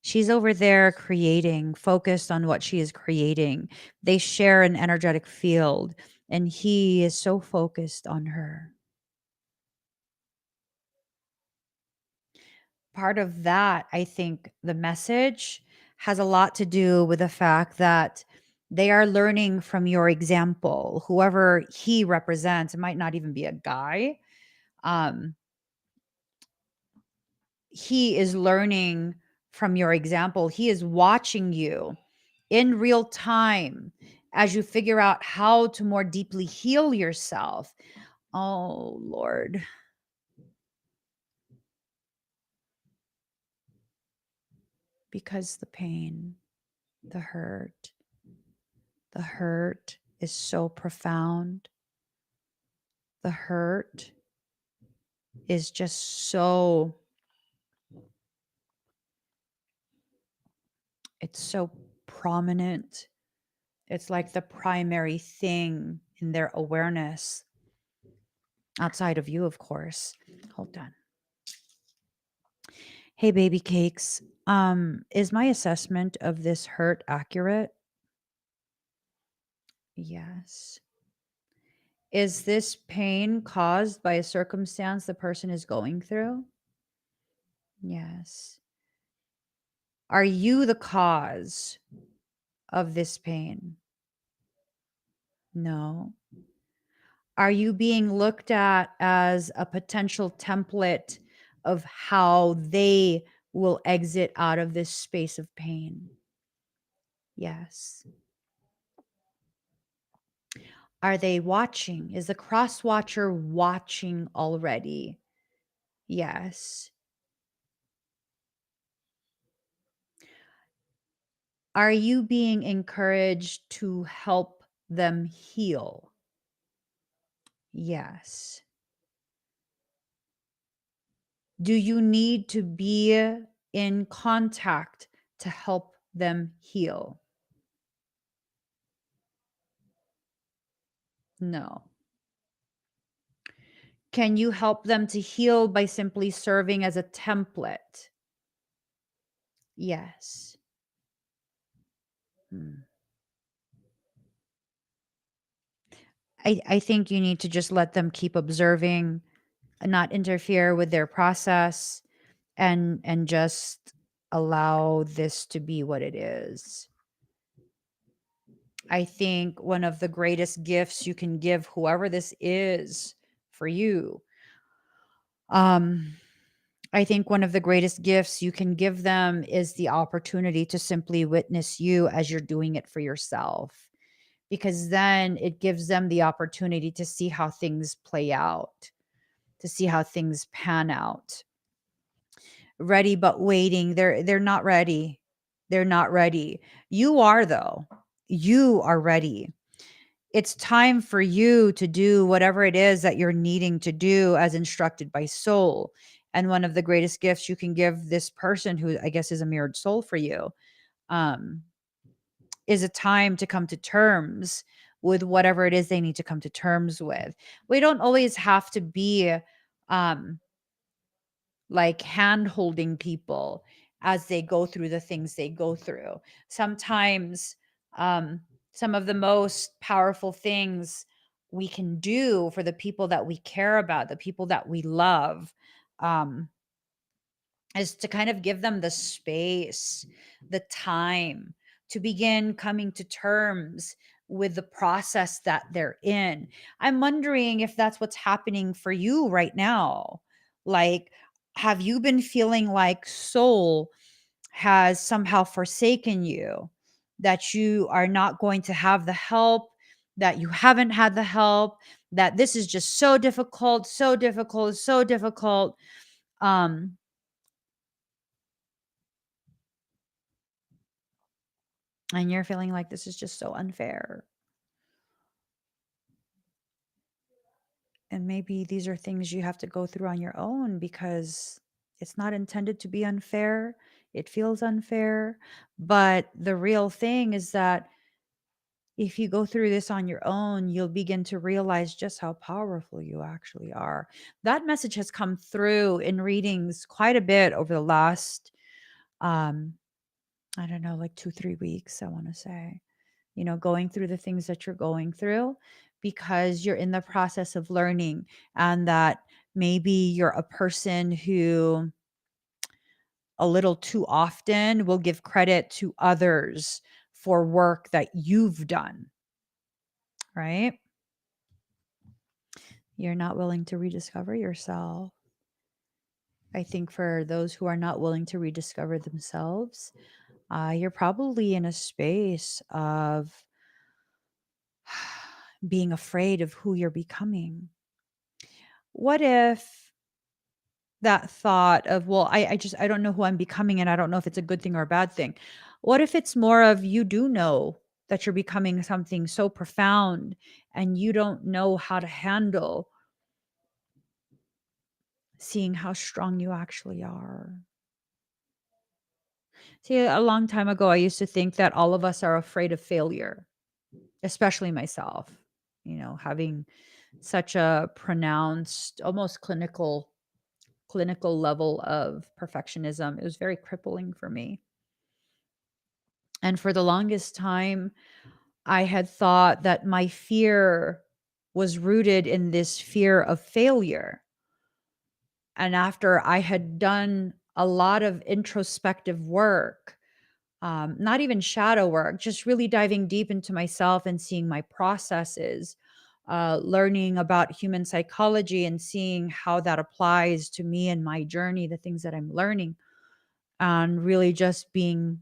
She's over there creating, focused on what she is creating. They share an energetic field, and he is so focused on her. Part of that, I think the message has a lot to do with the fact that they are learning from your example. Whoever he represents, it might not even be a guy. Um, he is learning from your example. He is watching you in real time as you figure out how to more deeply heal yourself. Oh, Lord. Because the pain, the hurt is so profound. The hurt is just so, it's so prominent. It's like the primary thing in their awareness, outside of you, of course. Hold on. Hey, baby cakes. Is my assessment of this hurt accurate? Yes. Is this pain caused by a circumstance the person is going through? Yes. Are you the cause of this pain? No. Are you being looked at as a potential template of how they will exit out of this space of pain? Yes. Are they watching? Is the cross watcher watching already? Yes. Are you being encouraged to help them heal? Yes. Do you need to be in contact to help them heal? No. Can you help them to heal by simply serving as a template? Yes. Hmm. I think you need to just let them keep observing and not interfere with their process, and just allow this to be what it is. I think one of the greatest gifts you can give whoever this is for you, um I think one of the greatest gifts you can give them is the opportunity to simply witness you as you're doing it for yourself, because then it gives them the opportunity to see how things play out, to see how things pan out. Ready but waiting. They're not ready. They're not ready. You are, though. You are ready. It's time for you to do whatever it is that you're needing to do as instructed by soul. And one of the greatest gifts you can give this person, who I guess is a mirrored soul for you, um, is a time to come to terms with whatever it is they need to come to terms with. We don't always have to be um, like hand holding people as they go through the things they go through. Sometimes, um, some of the most powerful things we can do for the people that we care about, the people that we love, um, is to kind of give them the space, the time to begin coming to terms with the process that they're in. I'm wondering if that's what's happening for you right now. Like, have you been feeling like soul has somehow forsaken you, that you are not going to have the help, that you haven't had the help, that this is just so difficult, so difficult, so difficult? Um, and you're feeling like this is just so unfair. And maybe these are things you have to go through on your own because it's not intended to be unfair. It feels unfair. But the real thing is that if you go through this on your own, you'll begin to realize just how powerful you actually are. That message has come through in readings quite a bit over the last, um, I don't know, like 2, 3 weeks, I want to say. Going through the things that you're going through because you're in the process of learning, and that maybe you're a person who a little too often will give credit to others for work that you've done, right? You're not willing to rediscover yourself. I think for those who are not willing to rediscover themselves, you're probably in a space of being afraid of who you're becoming. What if that thought of, well, I don't know who I'm becoming and I don't know if it's a good thing or a bad thing. What if it's more of you do know that you're becoming something so profound and you don't know how to handle seeing how strong you actually are? See, a long time ago, I used to think that all of us are afraid of failure, especially myself, having such a pronounced, almost clinical level of perfectionism. It was very crippling for me. And for the longest time, I had thought that my fear was rooted in this fear of failure. And after I had done a lot of introspective work, not even shadow work, just really diving deep into myself and seeing my processes, learning about human psychology and seeing how that applies to me and my journey, the things that I'm learning, and really just giving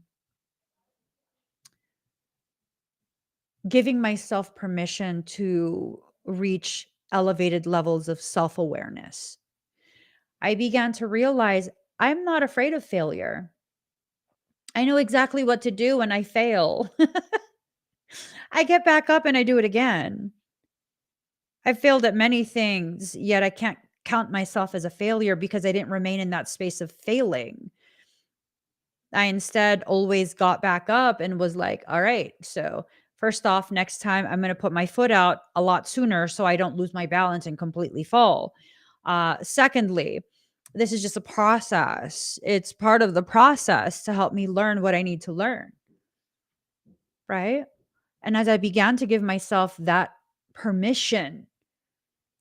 myself permission to reach elevated levels of self awareness. I began to realize I'm not afraid of failure. I know exactly what to do when I fail. I get back up and I do it again. I've failed at many things, yet I can't count myself as a failure because I didn't remain in that space of failing. I instead always got back up and was like, all right, so first off, next time I'm going to put my foot out a lot sooner so I don't lose my balance and completely fall. Secondly, this is just a process. It's part of the process to help me learn what I need to learn. Right. And as I began to give myself that permission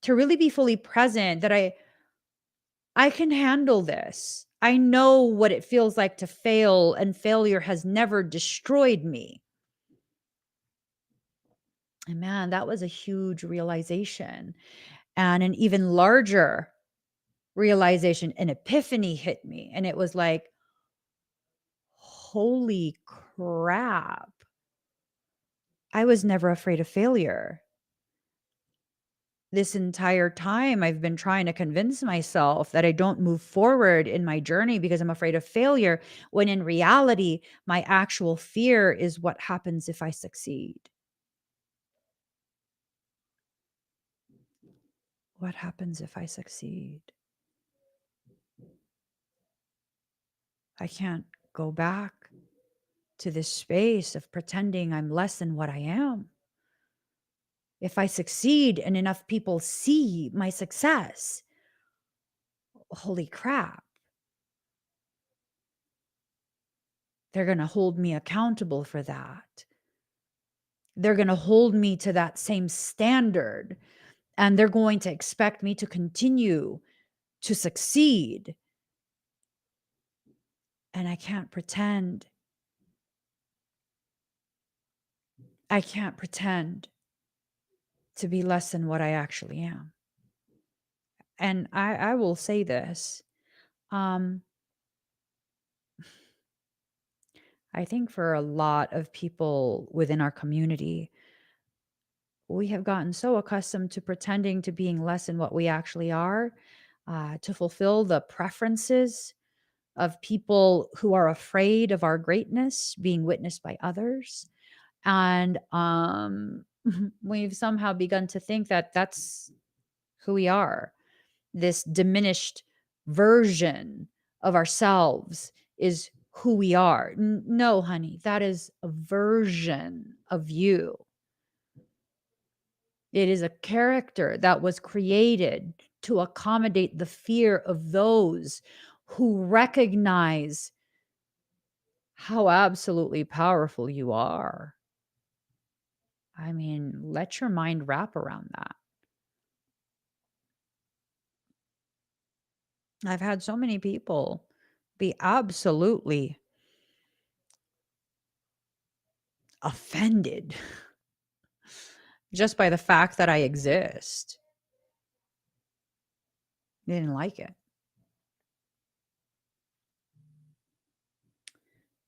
to really be fully present, that I can handle this. I know what it feels like to fail, and failure has never destroyed me. And man, that was a huge realization. And an even larger realization, an epiphany hit me. And it was like, holy crap. I was never afraid of failure. This entire time, I've been trying to convince myself that I don't move forward in my journey because I'm afraid of failure, when in reality, my actual fear is what happens if I succeed. What happens if I succeed? I can't go back to this space of pretending I'm less than what I am. If I succeed and enough people see my success, holy crap, they're going to hold me accountable for that. They're going to hold me to that same standard, and they're going to expect me to continue to succeed. And I can't pretend. I can't pretend to be less than what I actually am. And I will say this. Um, I think for a lot of people within our community, we have gotten so accustomed to pretending to being less than what we actually are, to fulfill the preferences of people who are afraid of our greatness being witnessed by others. And we've somehow begun to think that that's who we are. This diminished version of ourselves is who we are. No, honey, that is a version of you. It is a character that was created to accommodate the fear of those who recognize how absolutely powerful you are. I mean, let your mind wrap around that. I've had so many people be absolutely offended just by the fact that I exist. They didn't like it.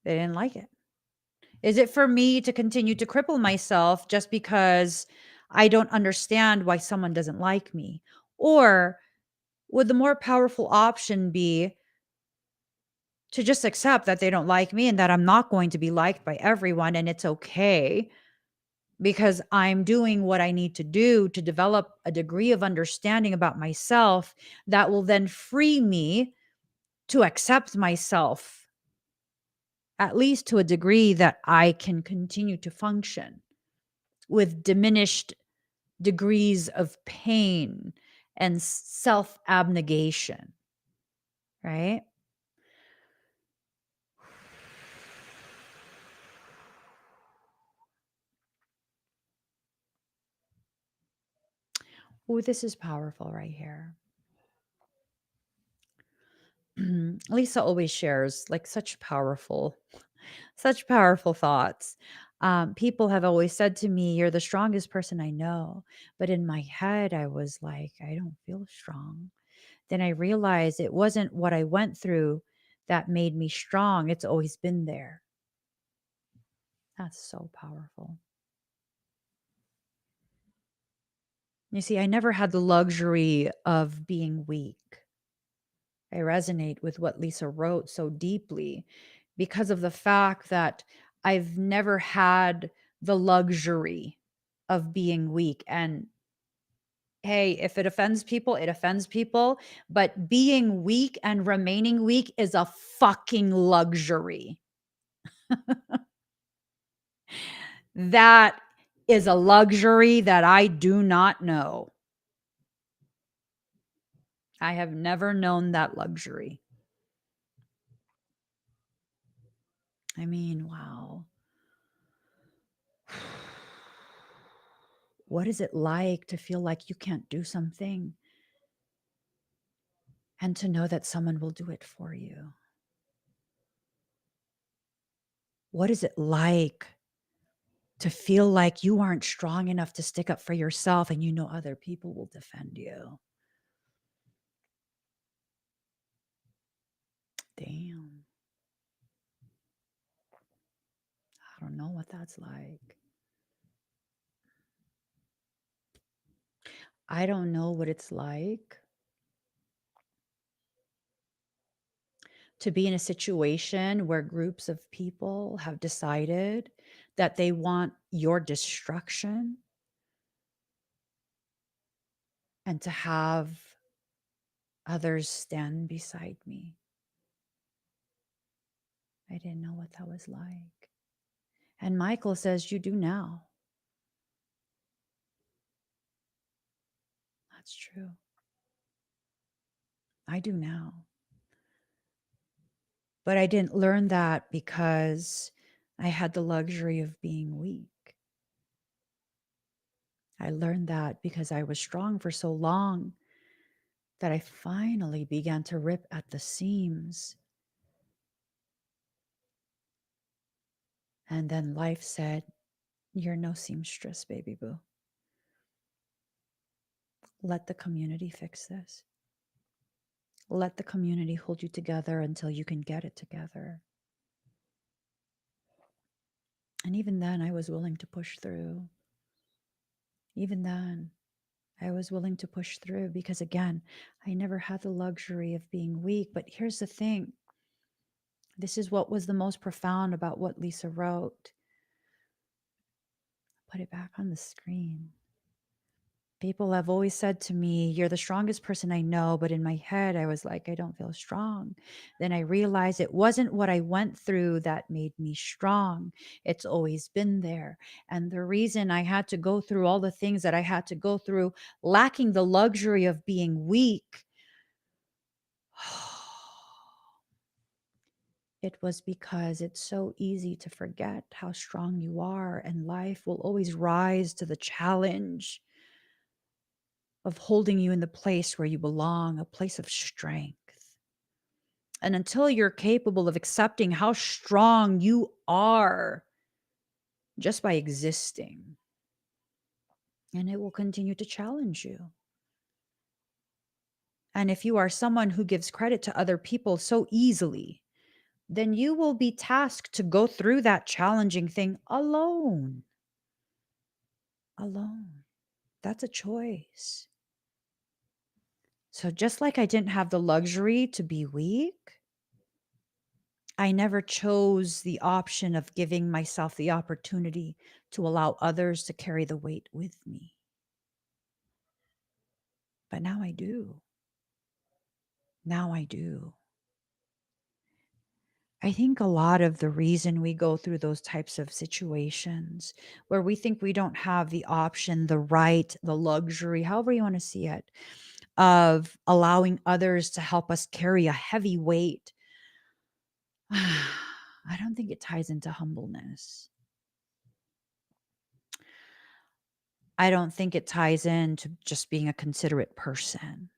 They didn't like it. Is it for me to continue to cripple myself just because I don't understand why someone doesn't like me? Or would the more powerful option be to just accept that they don't like me and that I'm not going to be liked by everyone and it's okay because I'm doing what I need to do to develop a degree of understanding about myself that will then free me to accept myself, at least to a degree that I can continue to function with diminished degrees of pain and self abnegation, right? Oh, this is powerful right here. Lisa always shares like such powerful thoughts. People have always said to me, "You're the strongest person I know." But in my head, I was like, I don't feel strong. Then I realized it wasn't what I went through that made me strong. It's always been there. That's so powerful. You see, I never had the luxury of being weak. I resonate with what Lisa wrote so deeply because of the fact that I've never had the luxury of being weak. And hey, if it offends people, it offends people. But being weak and remaining weak is a fucking luxury. That is a luxury that I do not know. I have never known that luxury. I mean, wow. What is it like to feel like you can't do something and to know that someone will do it for you? What is it like to feel like you aren't strong enough to stick up for yourself and you know other people will defend you? Damn. I don't know what that's like. I don't know what it's like to be in a situation where groups of people have decided that they want your destruction and to have others stand beside me. I didn't know what that was like. And Michael says, you do now. That's true. I do now. But I didn't learn that because I had the luxury of being weak. I learned that because I was strong for so long that I finally began to rip at the seams. And then life said, you're no seamstress, baby boo. Let the community fix this. Let the community hold you together until you can get it together. And even then, I was willing to push through. Even then, I was willing to push through because, again, I never had the luxury of being weak. But here's the thing, this is what was the most profound about what Lisa wrote. Put it back on the screen. People have always said to me, you're the strongest person I know. But in my head, I was like, I don't feel strong. Then I realized it wasn't what I went through that made me strong. It's always been there. And the reason I had to go through all the things that I had to go through, lacking the luxury of being weak, it was because it's so easy to forget how strong you are, and life will always rise to the challenge of holding you in the place where you belong, a place of strength. And until you're capable of accepting how strong you are just by existing, and it will continue to challenge you. And if you are someone who gives credit to other people so easily, then you will be tasked to go through that challenging thing alone. Alone. That's a choice. So just like I didn't have the luxury to be weak, I never chose the option of giving myself the opportunity to allow others to carry the weight with me. But now I do. Now I do. I think a lot of the reason we go through those types of situations where we think we don't have the option, the right, the luxury, however you want to see it, of allowing others to help us carry a heavy weight, I don't think it ties into humbleness. I don't think it ties into just being a considerate person.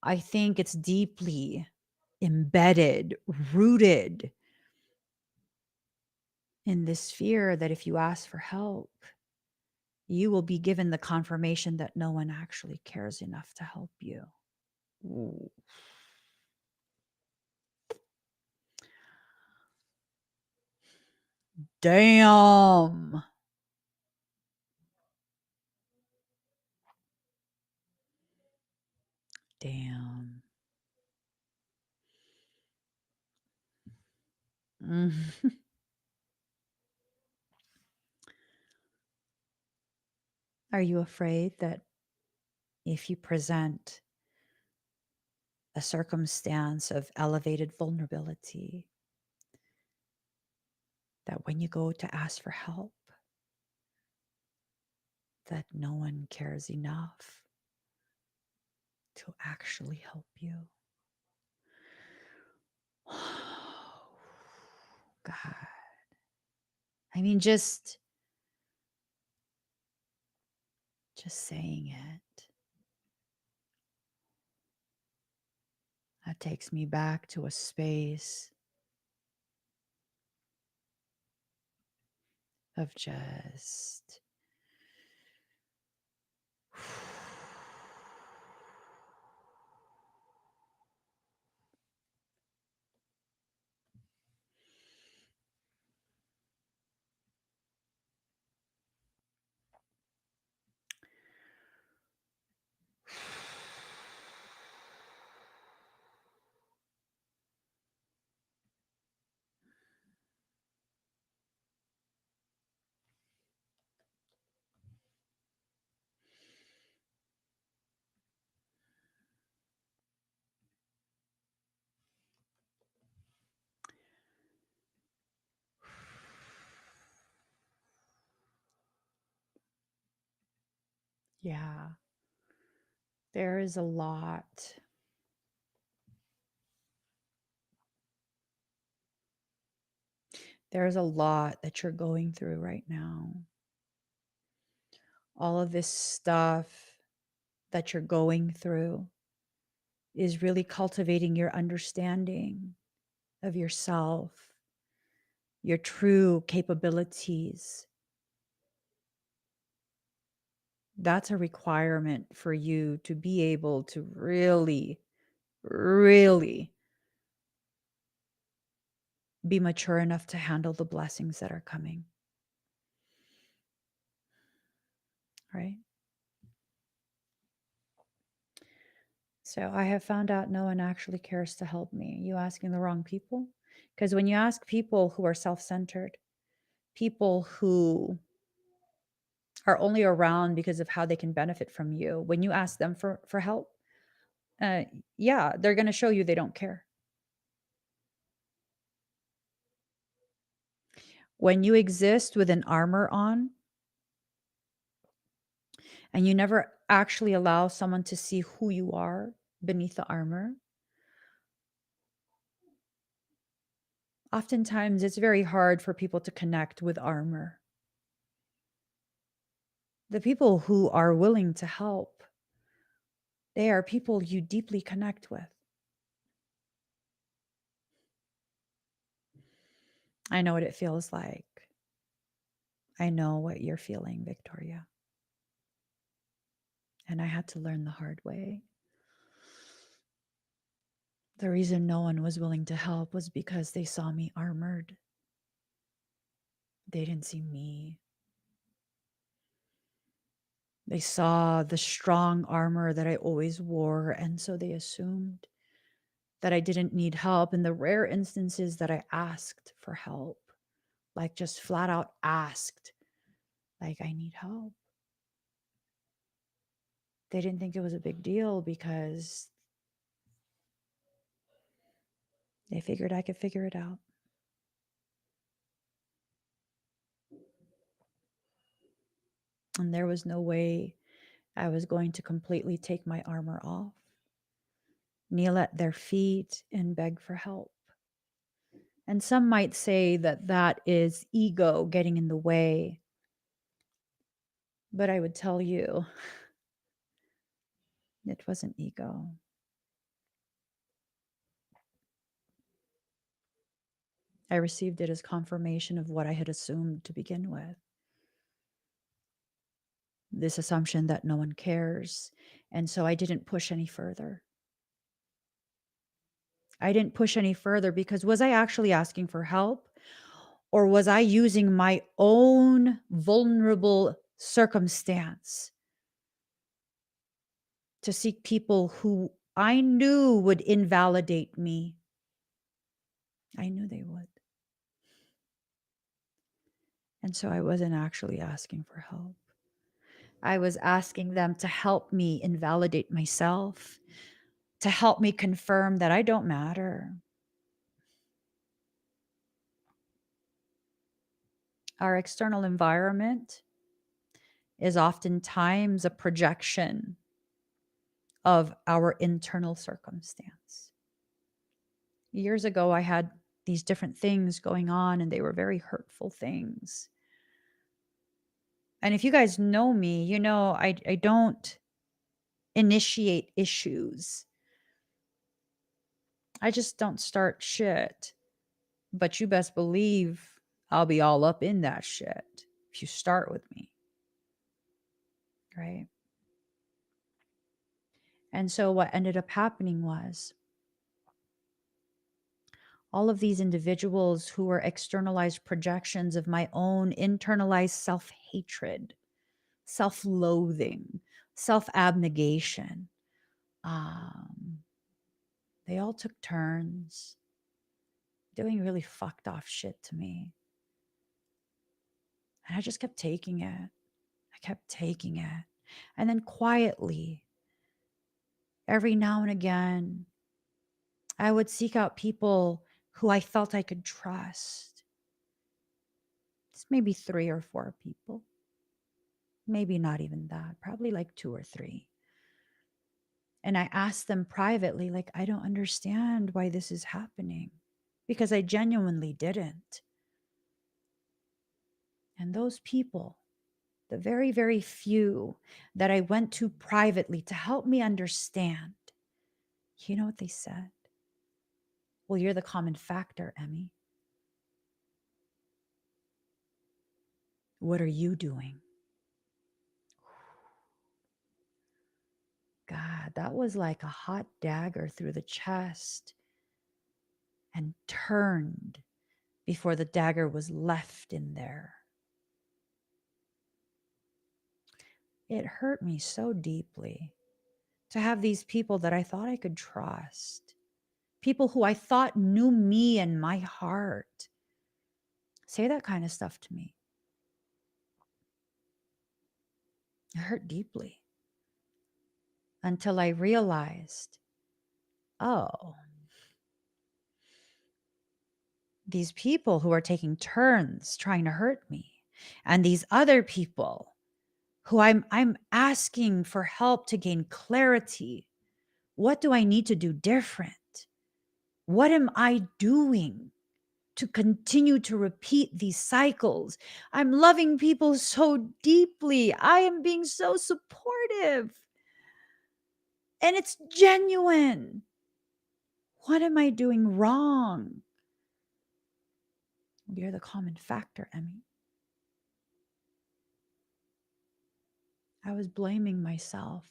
I think it's deeply embedded, rooted in this fear that if you ask for help, you will be given the confirmation that no one actually cares enough to help you. Ooh. Damn. Damn. Mm. Are you afraid that if you present a circumstance of elevated vulnerability, that when you go to ask for help, that no one cares enough to actually help you? God. I mean, just saying it, that takes me back to a space of just yeah, there is a lot. There's a lot that you're going through right now. All of this stuff that you're going through is really cultivating your understanding of yourself, your true capabilities. That's a requirement for you to be able to really, really be mature enough to handle the blessings that are coming. Right? So I have found out no one actually cares to help me. You asking the wrong people? Because when you ask people who are self-centered, people who are only around because of how they can benefit from you, when you ask them for help, yeah, they're going to show you they don't care. When you exist with an armor on and you never actually allow someone to see who you are beneath the armor, oftentimes it's very hard for people to connect with armor. The people who are willing to help, they are people you deeply connect with. I know what it feels like. I know what you're feeling, Victoria. And I had to learn the hard way. The reason no one was willing to help was because they saw me armored. They didn't see me. They saw the strong armor that I always wore, and so they assumed that I didn't need help. In the rare instances that I asked for help, like just flat out asked, like, I need help, they didn't think it was a big deal because they figured I could figure it out. And there was no way I was going to completely take my armor off, kneel at their feet, and beg for help. And some might say that that is ego getting in the way. But I would tell you, it wasn't ego. I received it as confirmation of what I had assumed to begin with. This assumption that no one cares. And so I didn't push any further. I didn't push any further because was I actually asking for help? Or was I using my own vulnerable circumstance to seek people who I knew would invalidate me? I knew they would. And so I wasn't actually asking for help. I was asking them to help me invalidate myself, to help me confirm that I don't matter. Our external environment is oftentimes a projection of our internal circumstance. Years ago, I had these different things going on, and they were very hurtful things. And if you guys know me, you know I don't initiate issues. I just don't start shit. But you best believe I'll be all up in that shit if you start with me. Right? And so what ended up happening was all of these individuals who were externalized projections of my own internalized self hatred, self loathing, self abnegation, they all took turns doing really fucked off shit to me. And I just kept taking it. I kept taking it. And then quietly, every now and again, I would seek out people who I felt I could trust. It's maybe 3 or 4 people. Maybe not even that, probably like 2 or 3. And I asked them privately, like, I don't understand why this is happening, because I genuinely didn't. And those people, the very, very few that I went to privately to help me understand, you know what they said? Well, you're the common factor, Emmy. What are you doing? God, that was like a hot dagger through the chest and turned before the dagger was left in there. It hurt me so deeply to have these people that I thought I could trust, people who I thought knew me and my heart, say that kind of stuff to me. It hurt deeply until I realized, oh, these people who are taking turns trying to hurt me, and these other people who I'm asking for help to gain clarity. What do I need to do different? What am I doing to continue to repeat these cycles? I'm loving people so deeply. I am being so supportive. And it's genuine. What am I doing wrong? You're the common factor, Emmy. I was blaming myself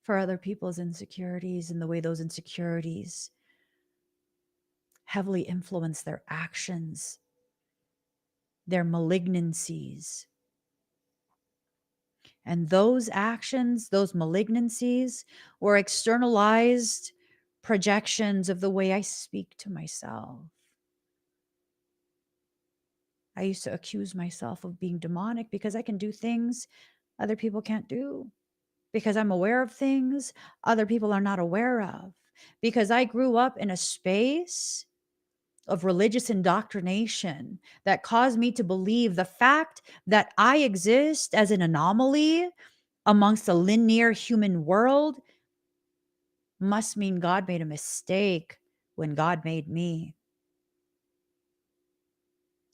for other people's insecurities and the way those insecurities heavily influence their actions, their malignancies. And those actions, those malignancies, were externalized projections of the way I speak to myself. I used to accuse myself of being demonic because I can do things other people can't do, because I'm aware of things other people are not aware of, because I grew up in a space of religious indoctrination that caused me to believe the fact that I exist as an anomaly amongst a linear human world must mean God made a mistake when God made me.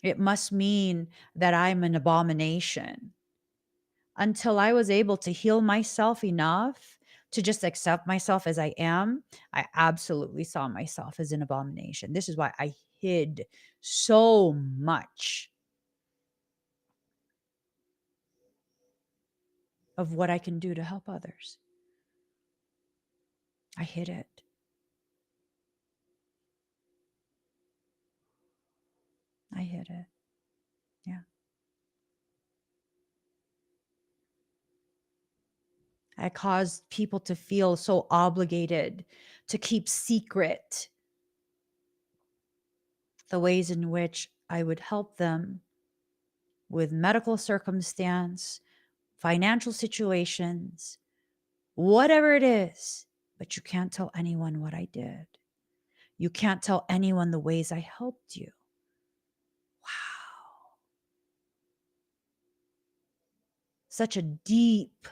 It must mean that I'm an abomination. Until I was able to heal myself enough to just accept myself as I am, I absolutely saw myself as an abomination. This is why I hid so much of what I can do to help others. I hid it. I hid it. Yeah. I caused people to feel so obligated to keep secret the ways in which I would help them with medical circumstance, financial situations, whatever it is. But you can't tell anyone what I did. You can't tell anyone the ways I helped you. Wow. Such a deep,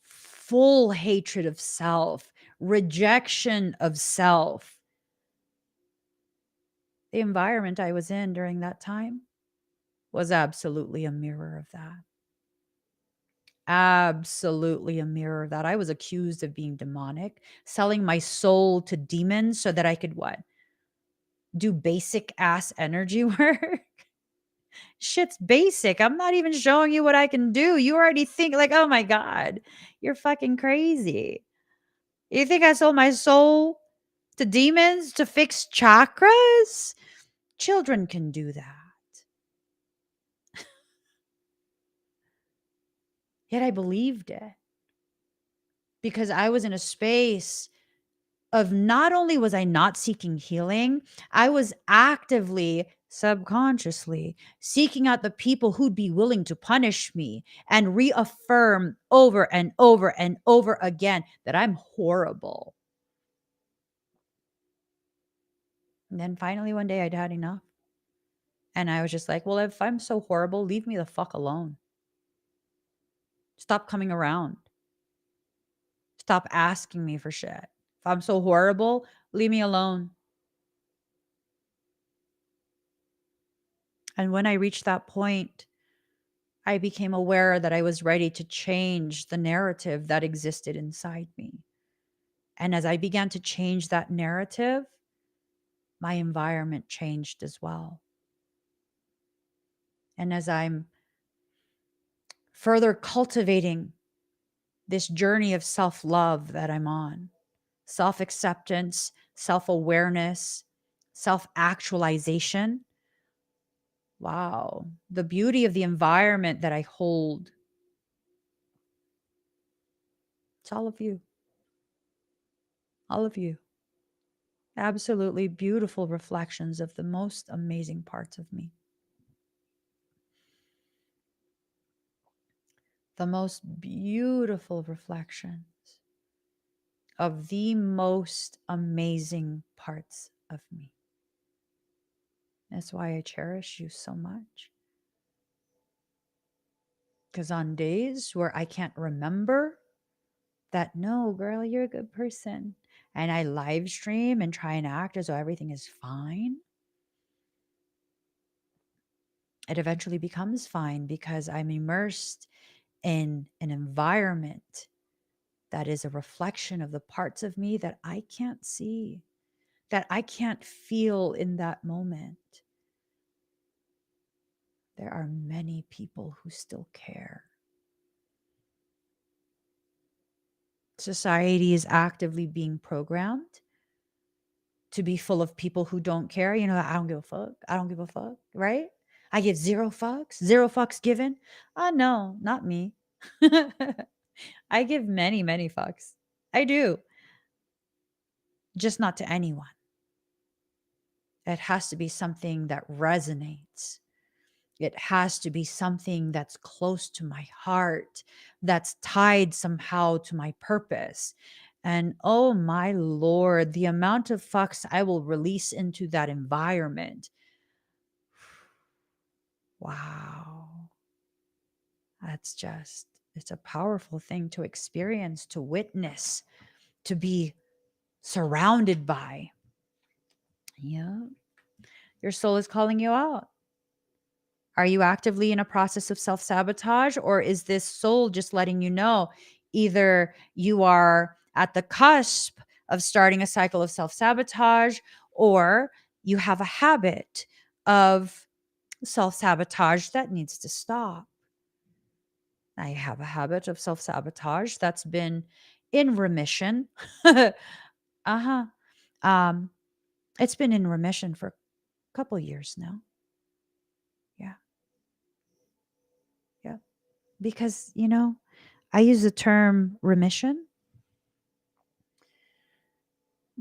full hatred of self, rejection of self. The environment I was in during that time was absolutely a mirror of that. Absolutely a mirror of that. I was accused of being demonic, selling my soul to demons so that I could what? Do basic ass energy work. Shit's basic. I'm not even showing you what I can do. You already think like, oh my God, you're fucking crazy. You think I sold my soul to demons to fix chakras? Children can do that. Yet I believed it because I was in a space of not only was I not seeking healing, I was actively, subconsciously seeking out the people who'd be willing to punish me and reaffirm over and over and over again that I'm horrible. And then finally one day I'd had enough. And I was just like, well, if I'm so horrible, leave me the fuck alone. Stop coming around. Stop asking me for shit. If I'm so horrible, leave me alone. And when I reached that point, I became aware that I was ready to change the narrative that existed inside me. And as I began to change that narrative, my environment changed as well. And as I'm further cultivating this journey of self love that I'm on, self acceptance, self awareness, self actualization, wow, the beauty of the environment that I hold. It's all of you. All of you. Absolutely beautiful reflections of the most amazing parts of me. The most beautiful reflections of the most amazing parts of me. That's why I cherish you so much. Because on days where I can't remember that, no, girl, you're a good person, and I live stream and try and act as though everything is fine, it eventually becomes fine because I'm immersed in an environment that is a reflection of the parts of me that I can't see, that I can't feel in that moment. There are many people who still care. Society is actively being programmed to be full of people who don't care. You know, I don't give a fuck. I don't give a fuck, right? I give zero fucks given. No, not me. I give many, many fucks. I do, just not to anyone. It has to be something that resonates. It has to be something that's close to my heart, that's tied somehow to my purpose. And oh my Lord, the amount of fucks I will release into that environment. Wow. It's a powerful thing to experience, to witness, to be surrounded by. Yeah. Your soul is calling you out. Are you actively in a process of self sabotage, or is this soul just letting you know either you are at the cusp of starting a cycle of self sabotage, or you have a habit of self sabotage that needs to stop? I have a habit of self sabotage that's been in remission. Uh-huh. Um, it's been in remission for a couple years now. Yeah. Yeah. Because, I use the term remission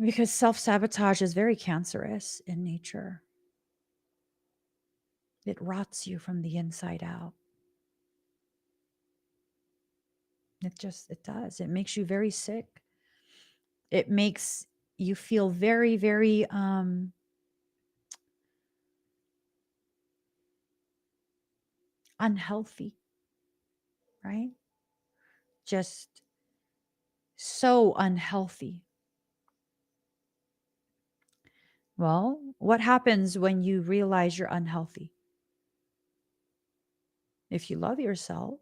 because self sabotage is very cancerous in nature. It rots you from the inside out. It does. It makes you very sick. It makes you feel very, very, unhealthy, right? Just so unhealthy. Well, what happens when you realize you're unhealthy? If you love yourself,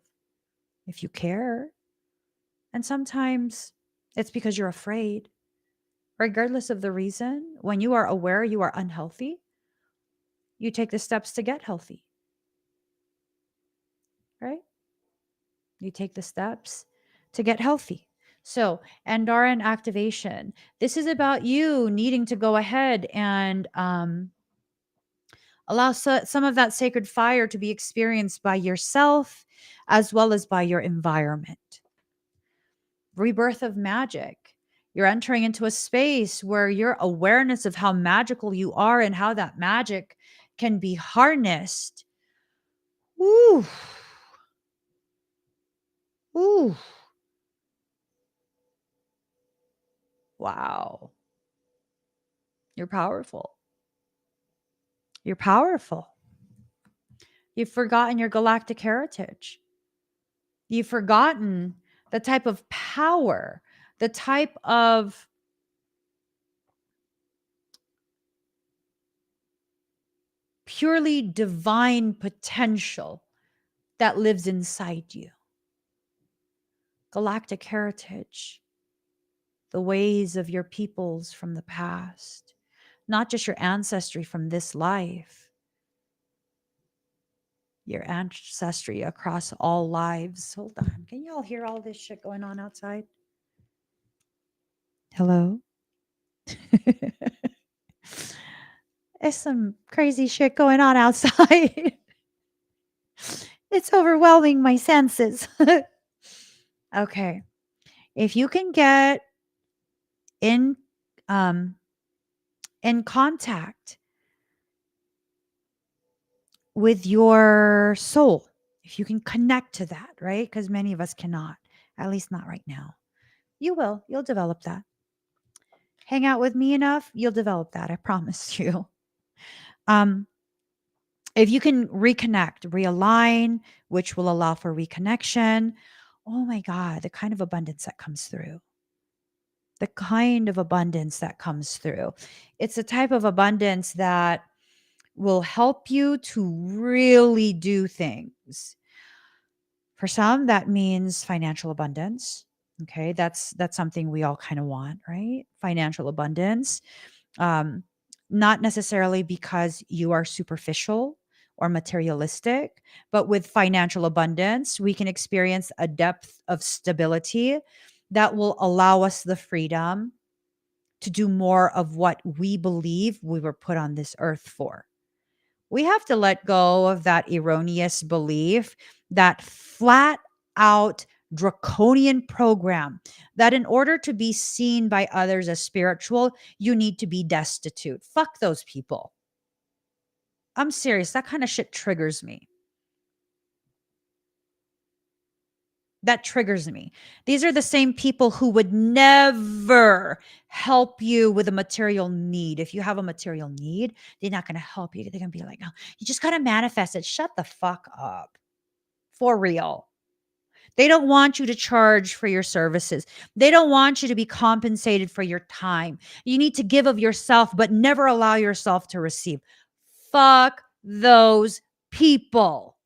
if you care, and sometimes it's because you're afraid, regardless of the reason, when you are aware you are unhealthy, you take the steps to get healthy, right? You take the steps to get healthy. So, Andaran activation. This is about you needing to go ahead and allow some of that sacred fire to be experienced by yourself as well as by your environment. Rebirth of magic. You're entering into a space where your awareness of how magical you are and how that magic can be harnessed. Ooh. Ooh. Wow. You're powerful. You're powerful. You've forgotten your galactic heritage. You've forgotten the type of power, the type of purely divine potential that lives inside you. Galactic heritage, the ways of your peoples from the past, not just your ancestry from this life, your ancestry across all lives. Hold on. Can you all hear all this shit going on outside? Hello? There's some crazy shit going on outside. It's overwhelming my senses. Okay. If you can get in in contact with your soul, if you can connect to that, right? Because many of us cannot, at least not right now. You'll develop that. Hang out with me enough, you'll develop that. I promise you. Um, if you can reconnect, realign, which will allow for reconnection, oh my God, the kind of abundance that comes through. The kind of abundance that comes through. It's a type of abundance that will help you to really do things. For some, that means financial abundance. Okay, that's something we all kind of want, right? Financial abundance. Um, Not necessarily because you are superficial or materialistic, but with financial abundance, we can experience a depth of stability that will allow us the freedom to do more of what we believe we were put on this earth for. We have to let go of that erroneous belief, that flat out draconian program that in order to be seen by others as spiritual, you need to be destitute. Fuck those people. I'm serious. That kind of shit triggers me. That triggers me. These are the same people who would never help you with a material need. If you have a material need, they're not going to help you. They're going to be like, oh, you just got to manifest it. Shut the fuck up. For real. They don't want you to charge for your services. They don't want you to be compensated for your time. You need to give of yourself, but never allow yourself to receive. Fuck those people.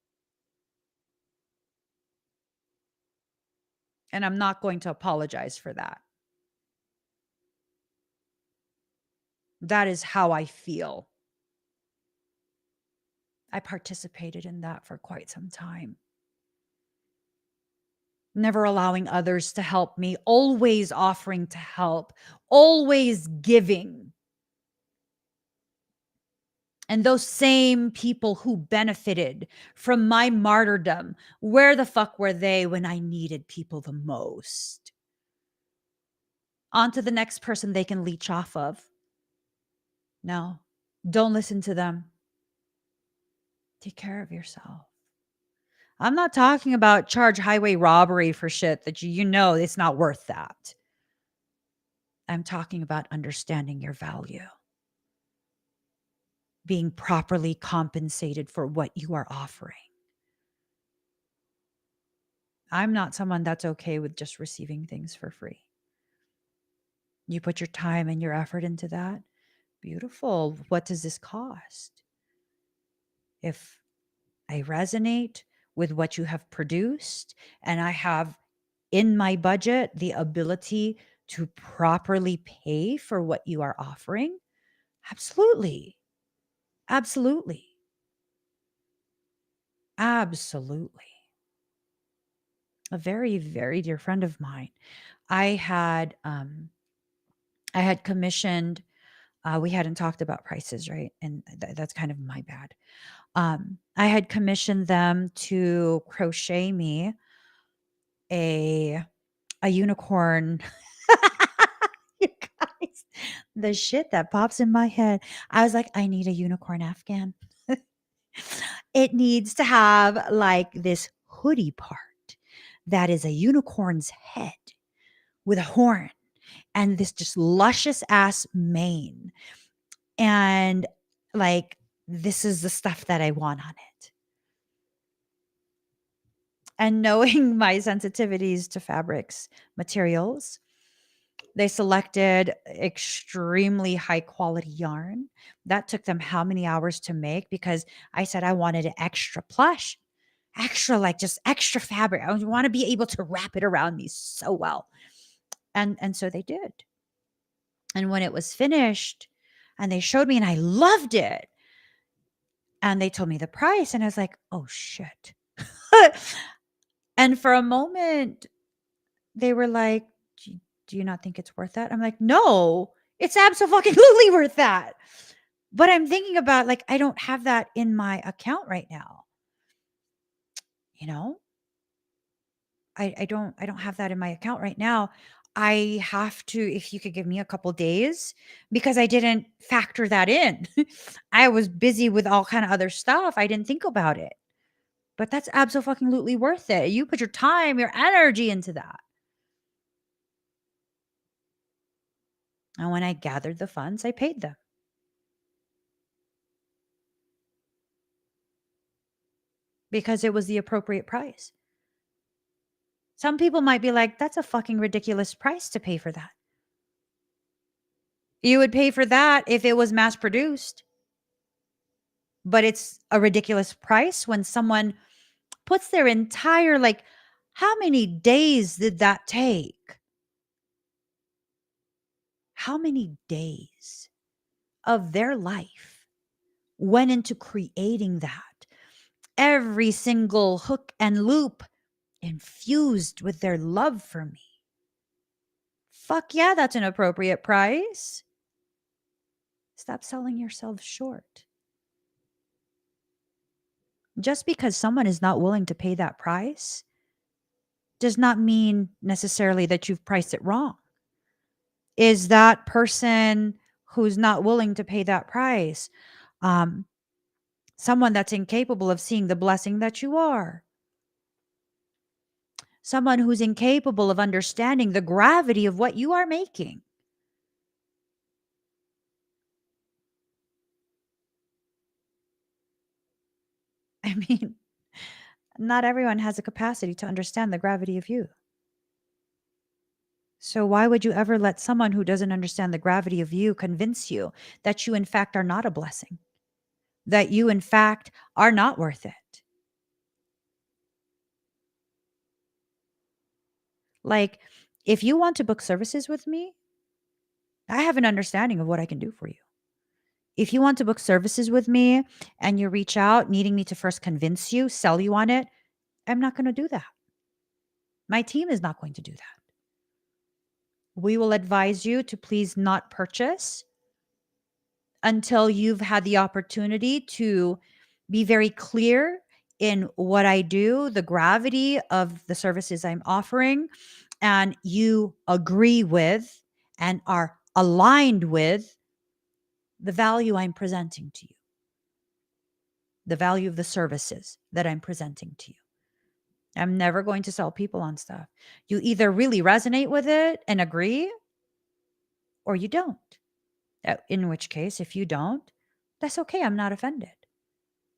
And I'm not going to apologize for that. That is how I feel. I participated in that for quite some time. Never allowing others to help me, always offering to help, always giving. And those same people who benefited from my martyrdom, where the fuck were they when I needed people the most? On to the next person they can leech off of. No, don't listen to them. Take care of yourself. I'm not talking about charge highway robbery for shit that you know it's not worth that. I'm talking about understanding your value, being properly compensated for what you are offering. I'm not someone that's okay with just receiving things for free. You put your time and your effort into that. Beautiful. What does this cost? If I resonate with what you have produced and I have in my budget the ability to properly pay for what you are offering, absolutely. Absolutely. Absolutely. A very, very dear friend of mine. I had commissioned, we hadn't talked about prices, right? And that's kind of my bad. I had commissioned them to crochet me a unicorn. You guys, the shit that pops in my head. I was like, I need a unicorn Afghan. It needs to have like this hoodie part that is a unicorn's head with a horn and this just luscious ass mane. And like, this is the stuff that I want on it. And knowing my sensitivities to fabrics, materials, they selected extremely high quality yarn. That took them how many hours to make? Because I said I wanted it extra plush, extra, like just extra fabric. I want to be able to wrap it around me so well. And so they did. And when it was finished and they showed me and I loved it, and they told me the price and I was like, oh shit. And for a moment they were like, do you not think it's worth that? I'm like, no, it's absolutely worth that. But I'm thinking about like, I don't have that in my account right now. You know, I don't have that in my account right now. I have to, if you could give me a couple days, because I didn't factor that in. I was busy with all kind of other stuff. I didn't think about it. But that's absolutely worth it. You put your time, your energy into that. And when I gathered the funds, I paid them. Because it was the appropriate price. Some people might be like, that's a fucking ridiculous price to pay for that. You would pay for that if it was mass produced. But it's a ridiculous price when someone puts their entire, like, how many days did that take? How many days of their life went into creating that? Every single hook and loop infused with their love for me. Fuck yeah, that's an appropriate price. Stop selling yourself short. Just because someone is not willing to pay that price does not mean necessarily that you've priced it wrong. Is that person who's not willing to pay that price um, someone that's incapable of seeing the blessing that you are? Someone who's incapable of understanding the gravity of what you are making? I mean, not everyone has the capacity to understand the gravity of you. So why would you ever let someone who doesn't understand the gravity of you convince you that you in fact are not a blessing, that you in fact are not worth it? Like, if you want to book services with me, I have an understanding of what I can do for you. If you want to book services with me and you reach out needing me to first convince you, sell you on it, I'm not going to do that. My team is not going to do that. We will advise you to please not purchase until you've had the opportunity to be very clear in what I do, the gravity of the services I'm offering, and you agree with and are aligned with the value I'm presenting to you, the value of the services that I'm presenting to you. I'm never going to sell people on stuff. You either really resonate with it and agree, or you don't. In which case, if you don't, that's okay. I'm not offended.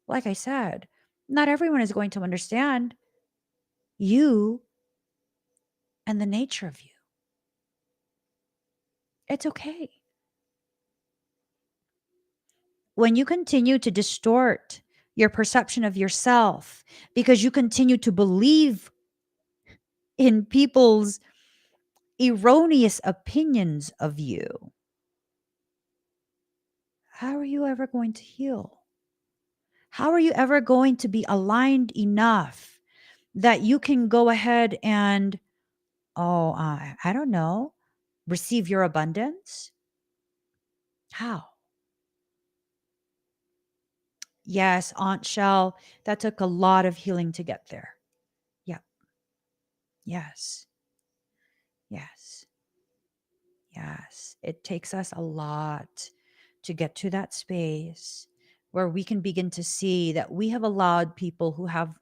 Like I said, not everyone is going to understand you and the nature of you. It's okay. When you continue to distort your perception of yourself because you continue to believe in people's erroneous opinions of you, how are you ever going to heal? How are you ever going to be aligned enough that you can go ahead and, I don't know, receive your abundance? How? Yes, Aunt Shell, that took a lot of healing to get there. Yep. Yes. Yes. Yes. It takes us a lot to get to that space where we can begin to see that we have allowed people who have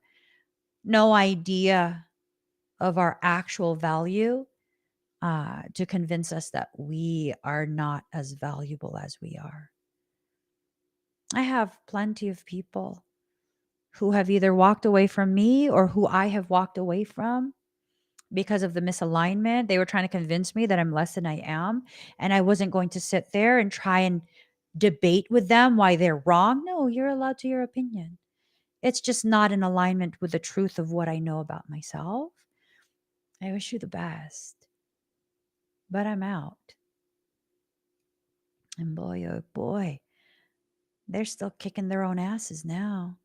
no idea of our actual value to convince us that we are not as valuable as we are. I have plenty of people who have either walked away from me or who I have walked away from because of the misalignment. They were trying to convince me that I'm less than I am. And I wasn't going to sit there and try and debate with them why they're wrong. No, you're allowed to your opinion. It's just not in alignment with the truth of what I know about myself. I wish you the best, but I'm out. And boy, oh boy, they're still kicking their own asses now.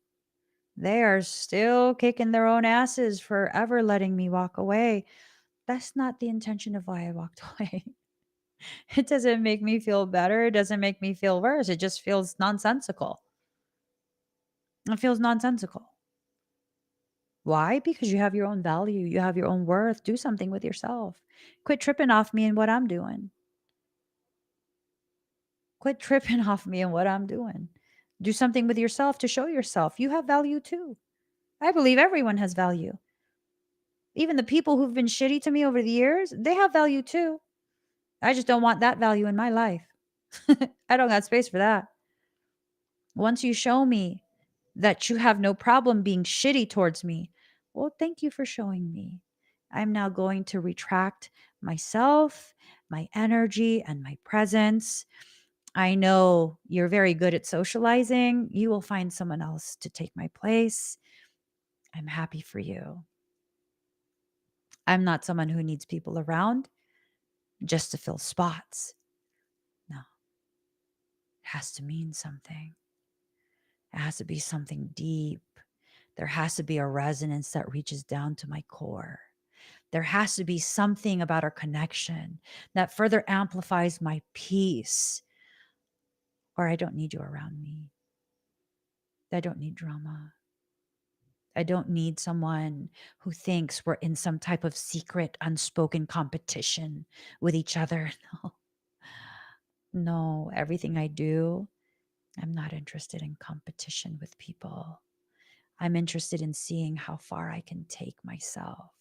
They are still kicking their own asses for ever letting me walk away. That's not the intention of why I walked away. It doesn't make me feel better. It doesn't make me feel worse. It just feels nonsensical. It feels nonsensical. Why? Because you have your own value. You have your own worth. Do something with yourself. Quit tripping off me and what I'm doing. Quit tripping off me and what I'm doing. Do something with yourself to show yourself you have value too. I believe everyone has value. Even the people who've been shitty to me over the years, they have value too. I just don't want that value in my life. I don't got space for that. Once you show me that you have no problem being shitty towards me, well, thank you for showing me. I'm now going to retract myself, my energy, and my presence. I know you're very good at socializing. You will find someone else to take my place. I'm happy for you. I'm not someone who needs people around just to fill spots. No, it has to mean something. It has to be something deep. There has to be a resonance that reaches down to my core. There has to be something about our connection that further amplifies my peace, or I don't need you around me. I don't need drama. I don't need someone who thinks we're in some type of secret, unspoken competition with each other. No, no, everything I do, I'm not interested in competition with people. I'm interested in seeing how far I can take myself,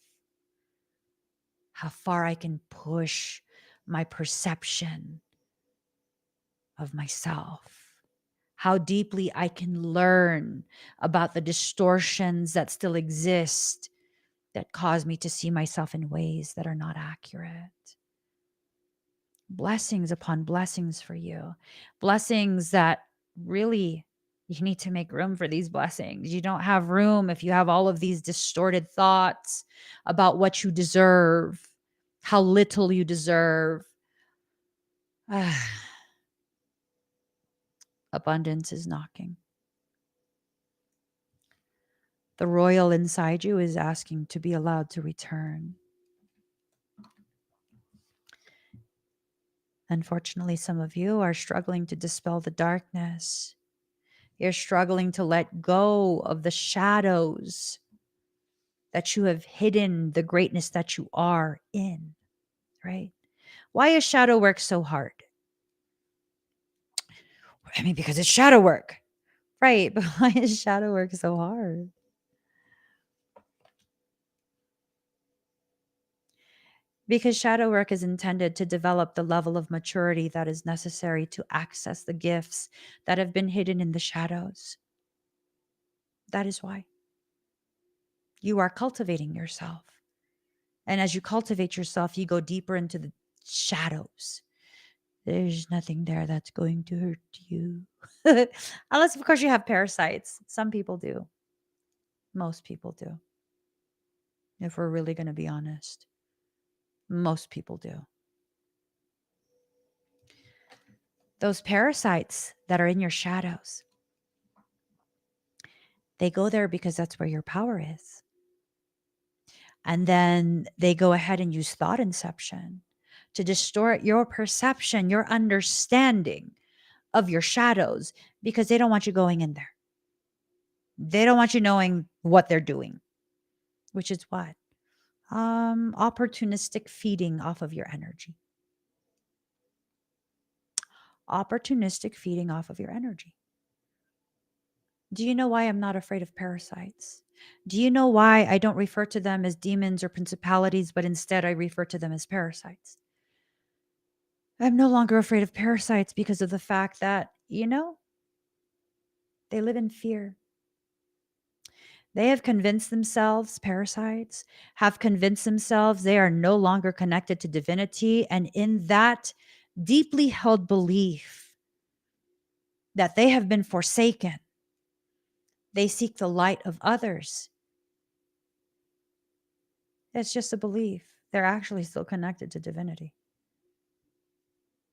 how far I can push my perception of myself, how deeply I can learn about the distortions that still exist that cause me to see myself in ways that are not accurate. Blessings upon blessings for you. Blessings that really you need to make room for these blessings. You don't have room if you have all of these distorted thoughts about what you deserve, how little you deserve. Abundance is knocking. The royal inside you is asking to be allowed to return. Unfortunately, some of you are struggling to dispel the darkness. You're struggling to let go of the shadows that you have hidden the greatness that you are in, right? Why is shadow work so hard? I mean, because it's shadow work, right? But why is shadow work so hard? Because shadow work is intended to develop the level of maturity that is necessary to access the gifts that have been hidden in the shadows. That is why you are cultivating yourself. And as you cultivate yourself, you go deeper into the shadows. There's nothing there that's going to hurt you. Unless, of course, you have parasites. Some people do. Most people do. If we're really going to be honest, most people do. Those parasites that are in your shadows, they go there because that's where your power is. And then they go ahead and use thought inception to distort your perception, your understanding of your shadows, because they don't want you going in there. They don't want you knowing what they're doing, which is what? Opportunistic feeding off of your energy. Opportunistic feeding off of your energy. Do you know why I'm not afraid of parasites? Do you know why I don't refer to them as demons or principalities, but instead I refer to them as parasites? I'm no longer afraid of parasites because of the fact that, they live in fear. They have convinced themselves, parasites have convinced themselves they are no longer connected to divinity. And in that deeply held belief that they have been forsaken, they seek the light of others. It's just a belief. They're actually still connected to divinity.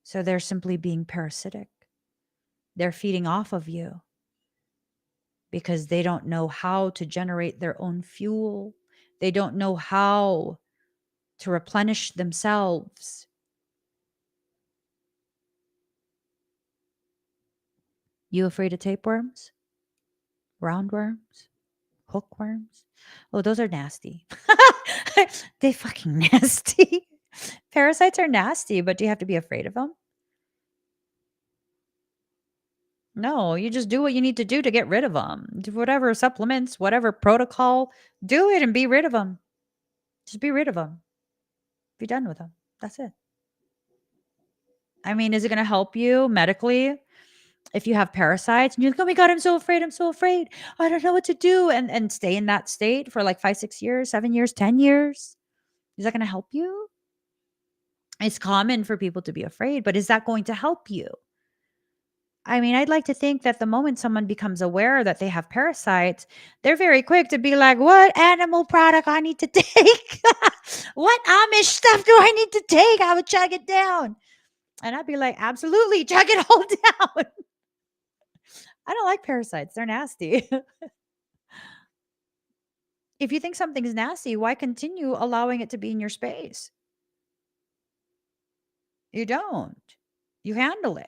So they're simply being parasitic. They're feeding off of you because they don't know how to generate their own fuel. They don't know how to replenish themselves. You afraid of tapeworms? Roundworms? Hookworms? Oh, those are nasty. They fucking nasty. Parasites are nasty, but do you have to be afraid of them? No, you just do what you need to do to get rid of them. Do whatever supplements, whatever protocol, do it and be rid of them. Just be rid of them. Be done with them. That's it. I mean, is it going to help you medically if you have parasites and you're like, oh my God, I'm so afraid. I'm so afraid. I don't know what to do. And stay in that state for like 5, 6 years, 7 years, 10 years. Is that going to help you? It's common for people to be afraid, but is that going to help you? I mean, I'd like to think that the moment someone becomes aware that they have parasites, they're very quick to be like, what animal product I need to take? What Amish stuff do I need to take? I would chug it down. And I'd be like, absolutely, chug it all down. I don't like parasites. They're nasty. If you think something's nasty, why continue allowing it to be in your space? You don't. You handle it.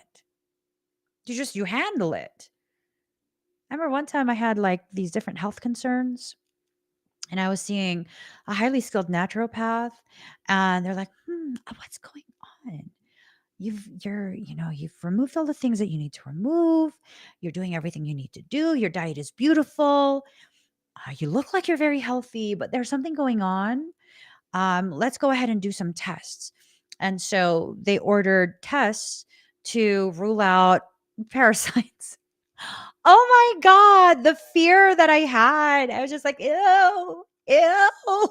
You handle it. I remember one time I had like these different health concerns. And I was seeing a highly skilled naturopath, and they're like, what's going on? You've removed all the things that you need to remove. You're doing everything you need to do. Your diet is beautiful. You look like you're very healthy, but there's something going on. Let's go ahead and do some tests. And so they ordered tests to rule out parasites. Oh my God, the fear that I had. I was just like, ew, ew.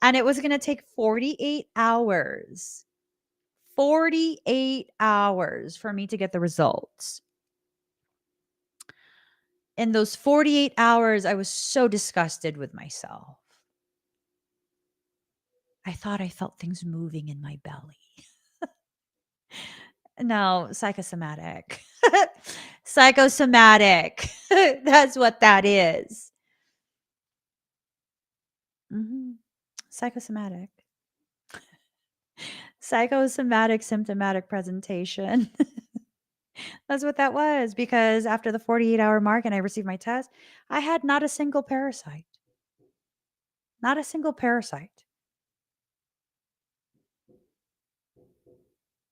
And it was going to take 48 hours. 48 hours for me to get the results. In those 48 hours, I was so disgusted with myself. I thought I felt things moving in my belly. No, psychosomatic. Psychosomatic. That's what that is. Mhm. Psychosomatic. Psychosomatic symptomatic presentation. That's what that was, because after the 48-hour mark and I received my test, I had not a single parasite. Not a single parasite.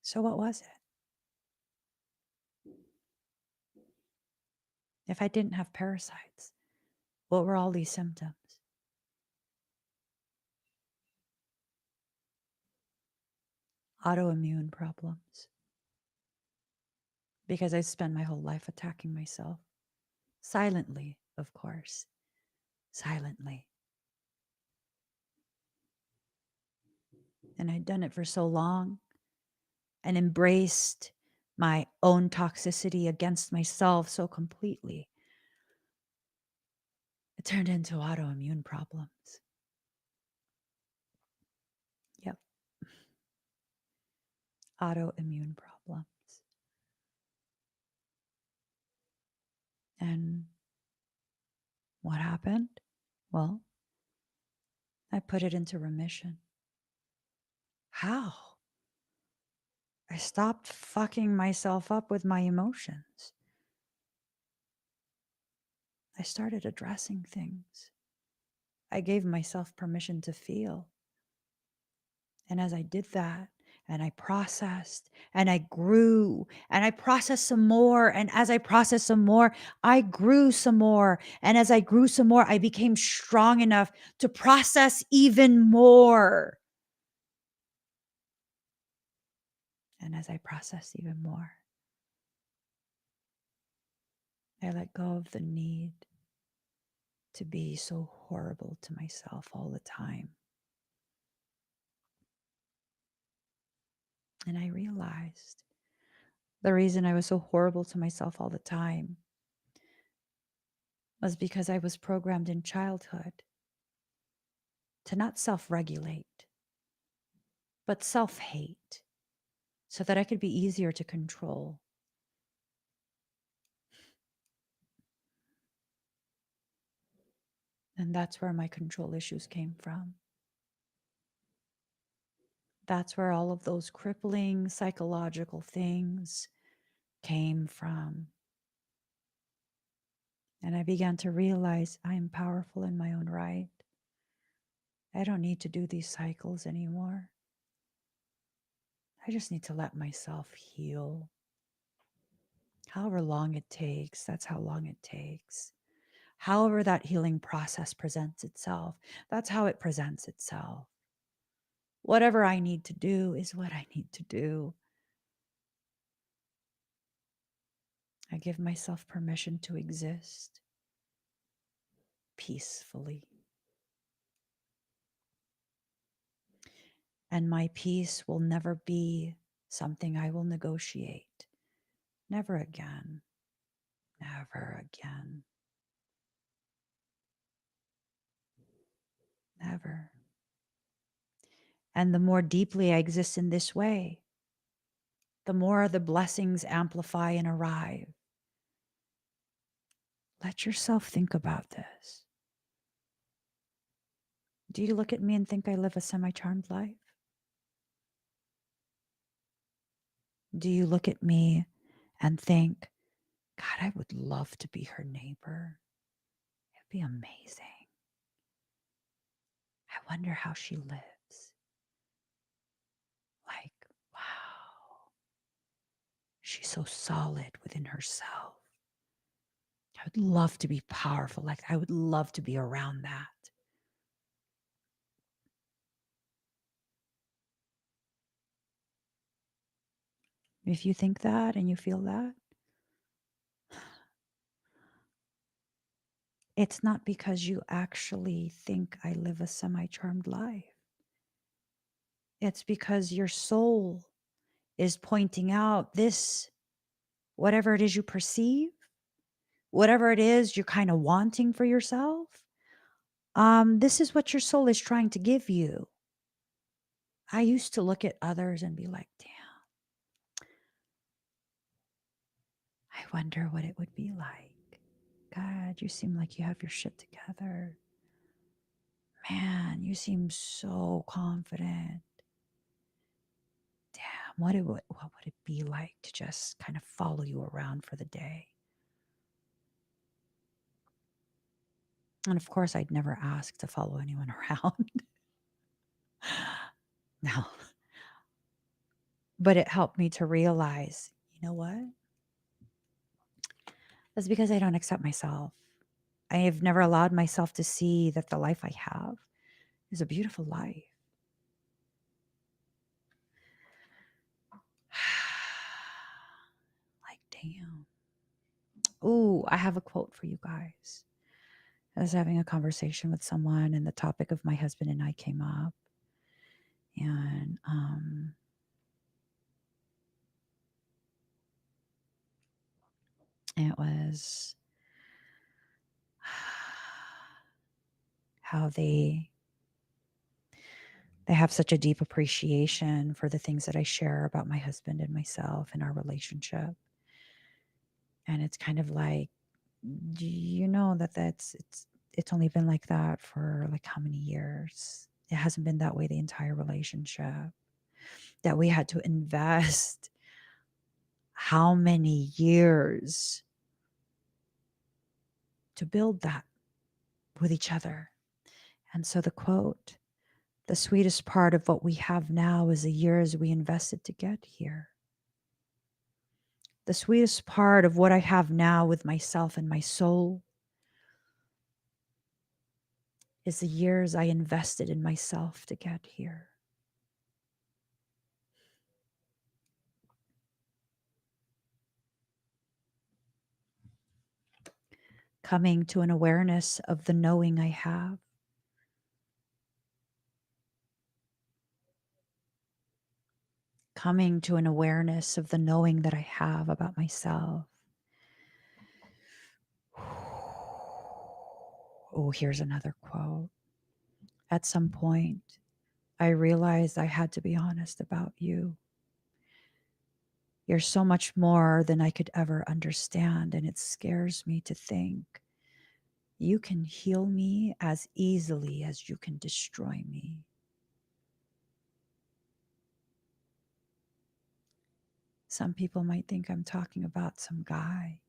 So what was it? If I didn't have parasites, what were all these symptoms? Autoimmune problems. Because I spent my whole life attacking myself. Silently, of course. Silently. And I'd done it for so long and embraced my own toxicity against myself so completely. It turned into autoimmune problems. Yep. Autoimmune problems. And what happened? Well, I put it into remission. How? I stopped fucking myself up with my emotions. I started addressing things. I gave myself permission to feel. And as I did that, and I processed and I grew and I processed some more. And as I processed some more, I grew some more. And as I grew some more, I became strong enough to process even more. And as I processed even more, I let go of the need to be so horrible to myself all the time. And I realized the reason I was so horrible to myself all the time was because I was programmed in childhood to not self-regulate, but self-hate, so that I could be easier to control. And that's where my control issues came from. That's where all of those crippling psychological things came from. And I began to realize I am powerful in my own right. I don't need to do these cycles anymore. I just need to let myself heal. However long it takes, that's how long it takes. However that healing process presents itself, that's how it presents itself. Whatever I need to do is what I need to do. I give myself permission to exist peacefully. And my peace will never be something I will negotiate. Never again. Never again. Never. And the more deeply I exist in this way, the more the blessings amplify and arrive. Let yourself think about this. Do you look at me and think I live a semi-charmed life? Do you look at me and think, God, I would love to be her neighbor? It'd be amazing. wonder how she lives. Like, wow, she's so solid within herself. I would love to be powerful. Like, I would love to be around that. If you think that and you feel that, it's not because you actually think I live a semi-charmed life. It's because your soul is pointing out this, whatever it is you perceive, whatever it is you're kind of wanting for yourself. This is what your soul is trying to give you. I used to look at others and be like, damn, I wonder what it would be like. God, you seem like you have your shit together. Man, you seem so confident. Damn, what would it be like to just kind of follow you around for the day? And of course, I'd never ask to follow anyone around. No. But it helped me to realize, you know what? That's because I don't accept myself. I have never allowed myself to see that the life I have is a beautiful life. Like, damn. Ooh, I have a quote for you guys. I was having a conversation with someone, and the topic of my husband and I came up. And it was how they have such a deep appreciation for the things that I share about my husband and myself and our relationship. And it's kind of like, do you know that it's only been like that for like how many years? It hasn't been that way the entire relationship. That we had to invest how many years to build that with each other. And so the quote, the sweetest part of what we have now is the years we invested to get here. The sweetest part of what I have now with myself and my soul is the years I invested in myself to get here. Coming to an awareness of the knowing I have. Coming to an awareness of the knowing that I have about myself. Oh, here's another quote. At some point, I realized I had to be honest about you. You're so much more than I could ever understand, and it scares me to think you can heal me as easily as you can destroy me. Some people might think I'm talking about some guy.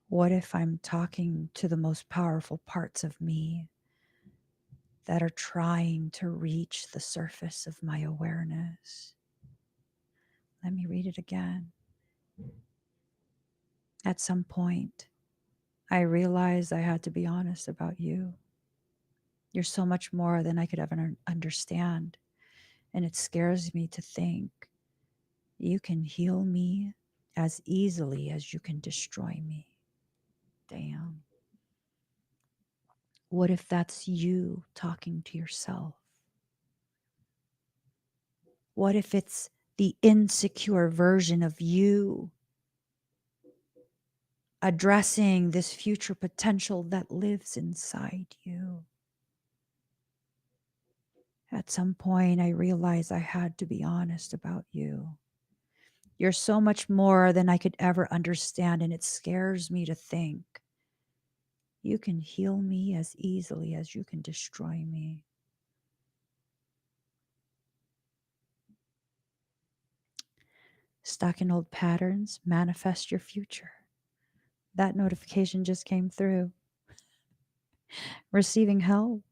What if I'm talking to the most powerful parts of me that are trying to reach the surface of my awareness? Let me read it again. At some point, I realized I had to be honest about you. You're so much more than I could ever understand. And it scares me to think you can heal me as easily as you can destroy me. Damn. What if that's you talking to yourself? What if it's the insecure version of you addressing this future potential that lives inside you? At some point, I realized I had to be honest about you. You're so much more than I could ever understand, and it scares me to think you can heal me as easily as you can destroy me. Stuck in old patterns, manifest your future. That notification just came through. Receiving help.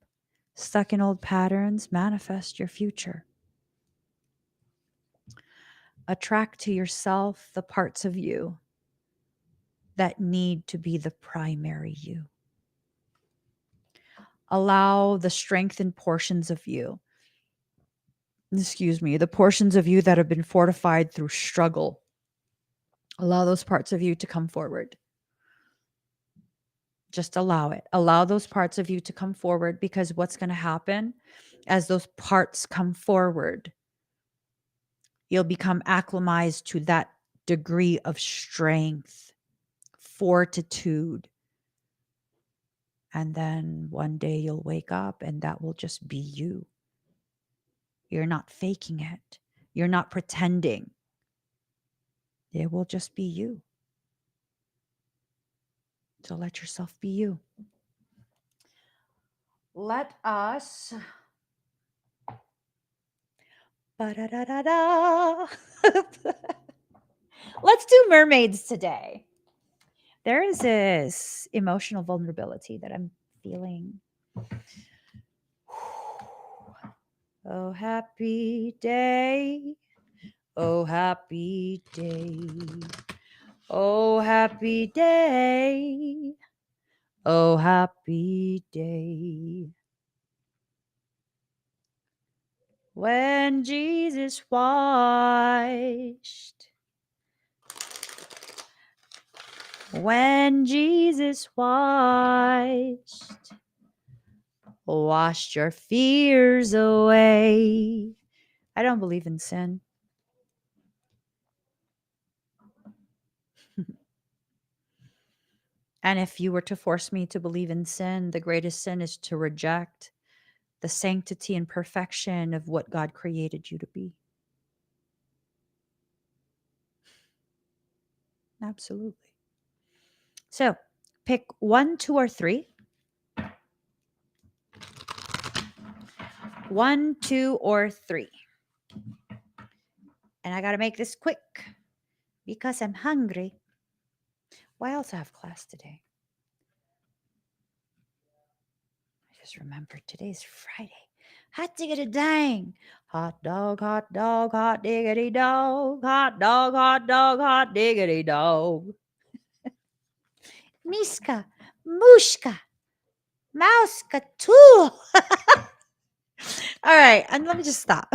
Stuck in old patterns, manifest your future. Attract to yourself the parts of you that need to be the primary you. Allow the strengthened portions of you, the portions of you that have been fortified through struggle. Allow those parts of you to come forward. Just allow it. Allow those parts of you to come forward, because what's going to happen as those parts come forward, you'll become acclimatized to that degree of strength, fortitude. And then one day you'll wake up and that will just be you. You're not faking it. You're not pretending. It will just be you. So let yourself be you. Let us. Ba-da-da-da-da. Let's do mermaids today. There is this emotional vulnerability that I'm feeling. Oh, happy day. Oh, happy day. Oh, happy day. Oh, happy day. When Jesus washed. When Jesus washed your fears away. I don't believe in sin. And if you were to force me to believe in sin, the greatest sin is to reject the sanctity and perfection of what God created you to be. Absolutely. So pick 1, 2, or 3. 1, 2, or 3. And I got to make this quick because I'm hungry. Well, I also have class today. I just remembered today's Friday. Hot diggity dang. Hot dog, hot diggity dog. Hot dog, hot diggity dog. Miska, mushka, mouska, tool. All right, and let me just stop.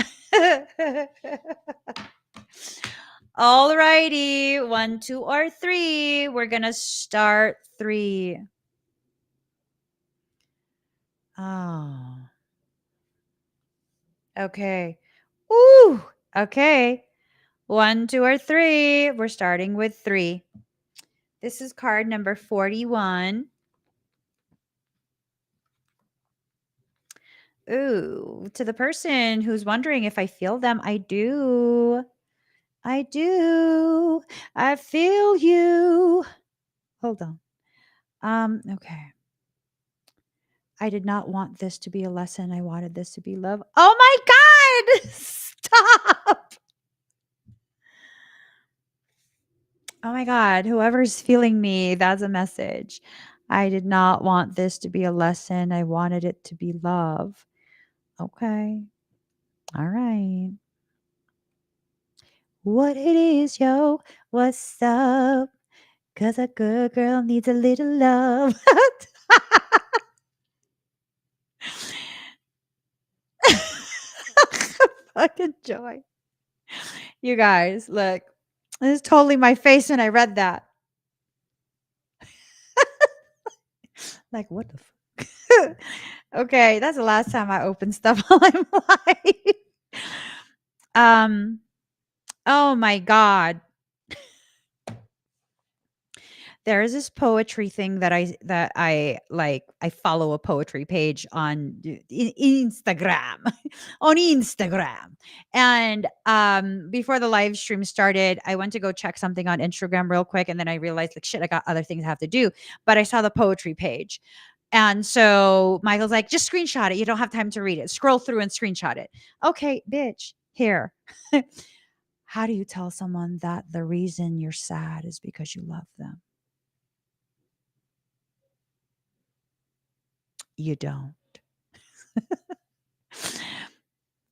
All righty, 1, 2, or 3. We're gonna start 3. Oh. Okay. Ooh. Okay. 1, 2, or 3. We're starting with 3. This is card number 41. Ooh, to the person who's wondering if I feel them, I do. I do. I feel you. Hold on. Okay. I did not want this to be a lesson. I wanted this to be love. Oh my God! Stop! Oh my God. Whoever's feeling me, that's a message. I did not want this to be a lesson. I wanted it to be love. Okay. All right. What it is, yo? What's up? 'Cause a good girl needs a little love. Fucking joy. You guys, look. This is totally my face when I read that. Like, what the fuck? Okay, that's the last time I opened stuff while I'm live. Oh my God. There is this poetry thing that I like. I follow a poetry page on Instagram, on Instagram. And before the live stream started, I went to go check something on Instagram real quick, and then I realized, like, shit, I got other things I have to do. But I saw the poetry page, and so Michael's like, just screenshot it. You don't have time to read it. Scroll through and screenshot it. Okay, bitch. Here. How do you tell someone that the reason you're sad is because you love them? you don't.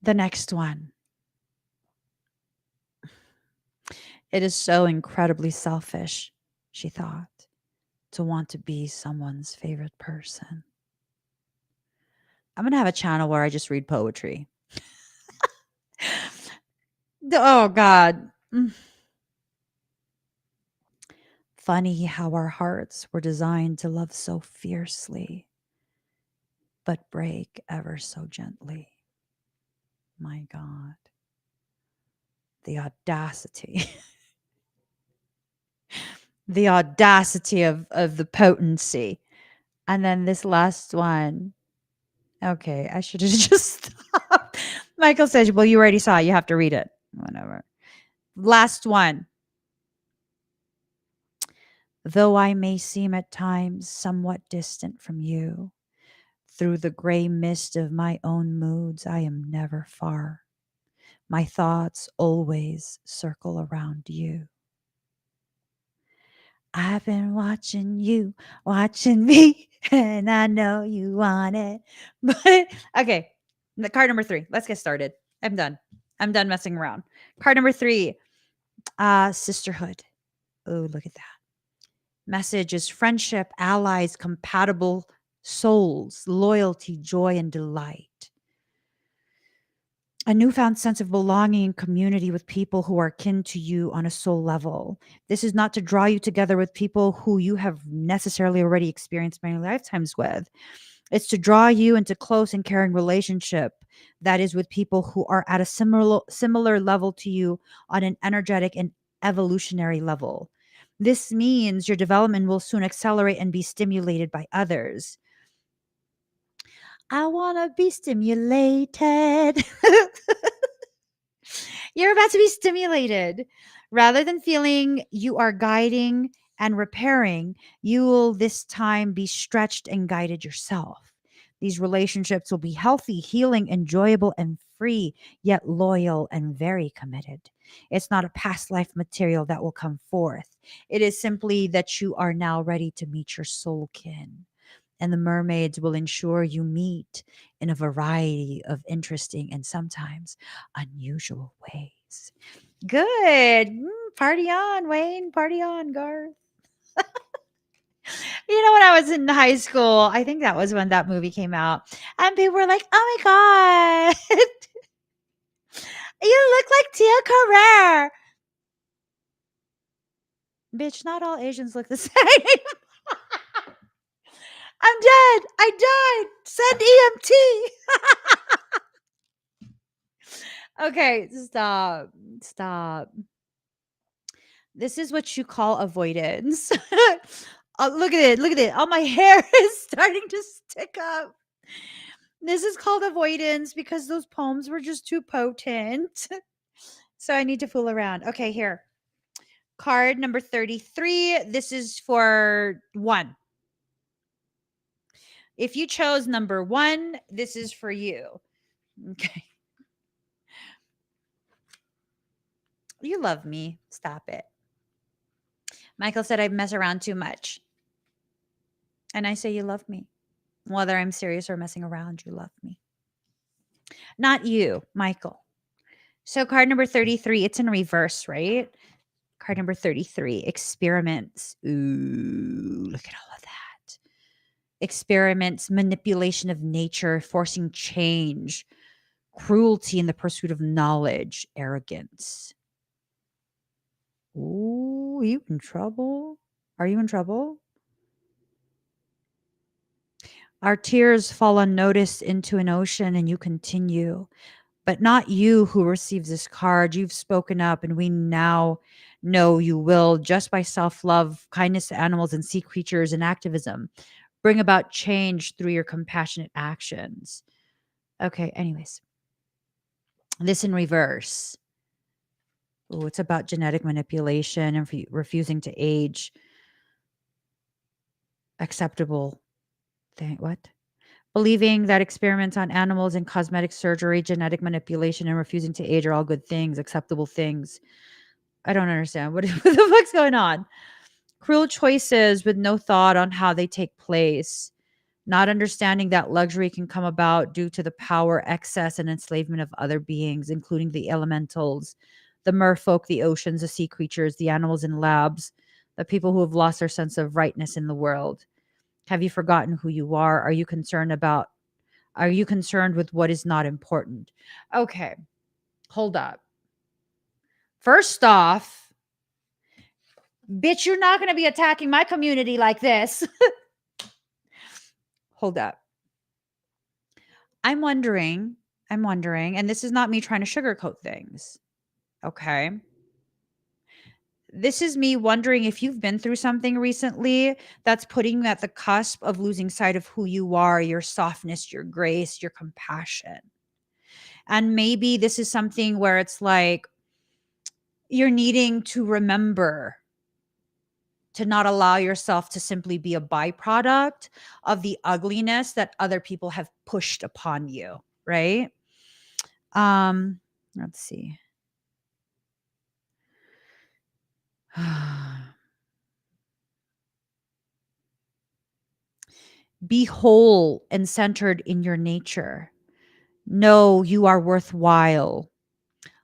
The next one. It is so incredibly selfish, she thought, to want to be someone's favorite person. I'm going to have a channel where I just read poetry. Oh, God. Funny how our hearts were designed to love so fiercely, but break ever so gently. My God. The audacity. The audacity of the potency. And then this last one. Okay, I should have just stopped. Michael says, well, you already saw it. You have to read it. Whatever. Last one. Though I may seem at times somewhat distant from you, through the gray mist of my own moods, I am never far. My thoughts always circle around you. I've been watching you, watching me, and I know you want it. But okay, the card number 3. Let's get started. I'm done. I'm done messing around. Card number 3, sisterhood. Oh, look at that. Message is friendship, allies, compatible souls, loyalty, joy, and delight. A newfound sense of belonging and community with people who are kin to you on a soul level. This is not to draw you together with people who you have necessarily already experienced many lifetimes with. It's to draw you into close and caring relationship that is with people who are at a similar level to you on an energetic and evolutionary level. This means your development will soon accelerate and be stimulated by others. I want to be stimulated. You're about to be stimulated. Rather than feeling you are guiding and repairing, you will this time be stretched and guided yourself. These relationships will be healthy, healing, enjoyable, and free, yet loyal and very committed. It's not a past life material that will come forth. It is simply that you are now ready to meet your soul kin. And the mermaids will ensure you meet in a variety of interesting and sometimes unusual ways. Good. Party on, Wayne. Party on, Garth. You know, when I was in high school, I think that was when that movie came out. And people were like, oh my God, you look like Tia Carrere. Bitch, not all Asians look the same. I'm dead. I died. Send EMT. Okay, stop. Stop. This is what you call avoidance. Oh, look at it. Look at it. All my hair is starting to stick up. This is called avoidance because those poems were just too potent. So I need to fool around. Okay, here. Card number 33. This is for 1. If you chose number 1, this is for you. Okay. You love me. Stop it. Michael said I mess around too much. And I say you love me. Whether I'm serious or messing around, you love me. Not you, Michael. So card number 33, it's in reverse, right? Card number 33, experiments. Ooh, look at all of that. Experiments, manipulation of nature, forcing change, cruelty in the pursuit of knowledge, arrogance. Ooh, are you in trouble? Are you in trouble? Our tears fall unnoticed into an ocean and you continue. But not you who receives this card. You've spoken up, and we now know you will, just by self love, kindness to animals and sea creatures, and activism, bring about change through your compassionate actions. Okay, anyways, this in reverse. Oh, it's about genetic manipulation and refusing to age. Acceptable thing. What? Believing that experiments on animals and cosmetic surgery, genetic manipulation, and refusing to age are all good things, acceptable things. I don't understand. What the fuck's going on? Cruel choices with no thought on how they take place. not understanding that luxury can come about due to the power, excess, and enslavement of other beings, including the elementals, the merfolk, the oceans, the sea creatures, the animals in labs, the people who have lost their sense of rightness in the world. Have you forgotten who you are? Are you concerned with what is not important? Okay, hold up. First off, bitch, you're not going to be attacking my community like this. Hold up. I'm wondering, and this is not me trying to sugarcoat things. Okay. This is me wondering if you've been through something recently that's putting you at the cusp of losing sight of who you are, your softness, your grace, your compassion. And maybe this is something where it's like you're needing to remember to not allow yourself to simply be a byproduct of the ugliness that other people have pushed upon you, right? Let's see. Be whole and centered in your nature. Know you are worthwhile.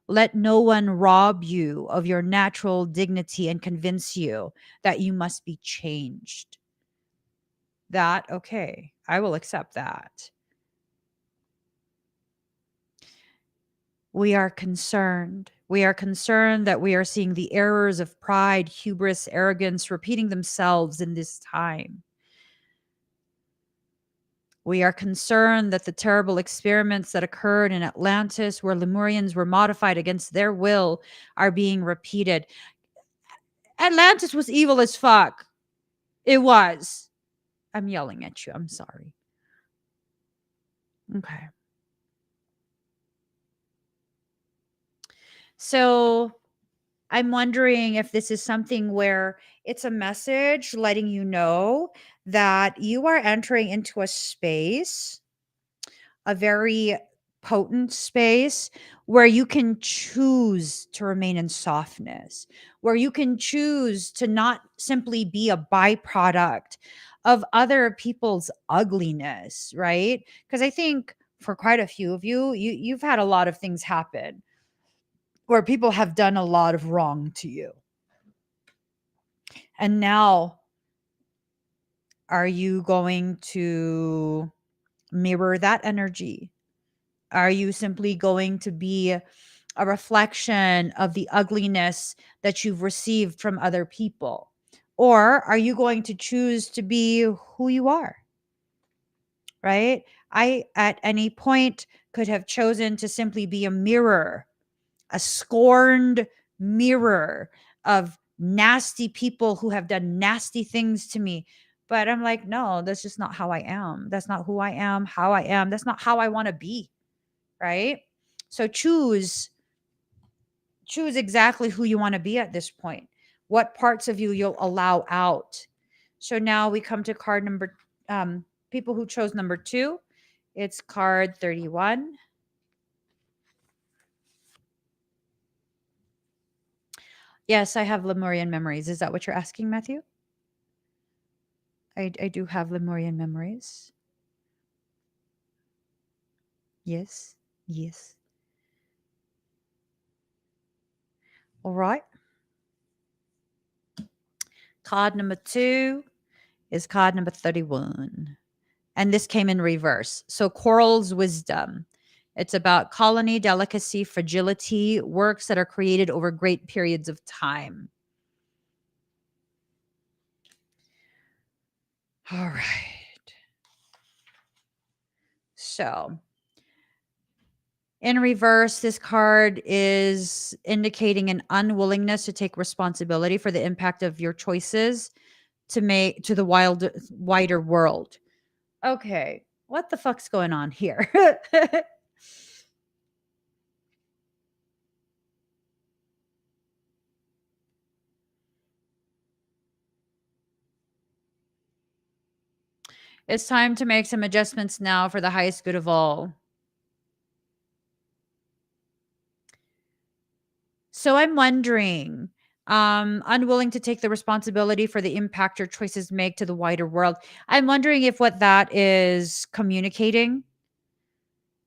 Let no one rob you of your natural dignity and convince you that you must be changed. That, okay, I will accept that. We are concerned. We are concerned that we are seeing the errors of pride, hubris, arrogance repeating themselves in this time. We are concerned that the terrible experiments that occurred in Atlantis, where Lemurians were modified against their will, are being repeated. Atlantis was evil as fuck. It was. I'm yelling at you. I'm sorry. Okay. So I'm wondering if this is something where it's a message letting you know that you are entering into a space, a very potent space where you can choose to remain in softness, where you can choose to not simply be a byproduct of other people's ugliness, right? Because I think for quite a few of you, you've had a lot of things happen where people have done a lot of wrong to you. And now, are you going to mirror that energy? Are you simply going to be a reflection of the ugliness that you've received from other people? Or are you going to choose to be who you are? Right? I, at any point, could have chosen to simply be a mirror, a scorned mirror of nasty people who have done nasty things to me. But I'm like, no, that's just not how I am. That's not who I am, how I am. That's not how I want to be. Right? So choose exactly who you want to be at this point. What parts of you you'll allow out. So now we come to card number people who chose number 2. It's card 31. Yes, I have Lemurian memories. Is that what you're asking, Matthew? I do have Lemurian memories. Yes. Yes. All right. Card number 2 is card number 31. And this came in reverse. So Coral's wisdom. It's about colony, delicacy, fragility, works that are created over great periods of time. All right. So in reverse, this card is indicating an unwillingness to take responsibility for the impact of your choices to make to the wider world. Okay, what the fuck's going on here? It's time to make some adjustments now for the highest good of all. So I'm wondering, Unwilling to take the responsibility for the impact your choices make to the wider world. I'm wondering if what that is communicating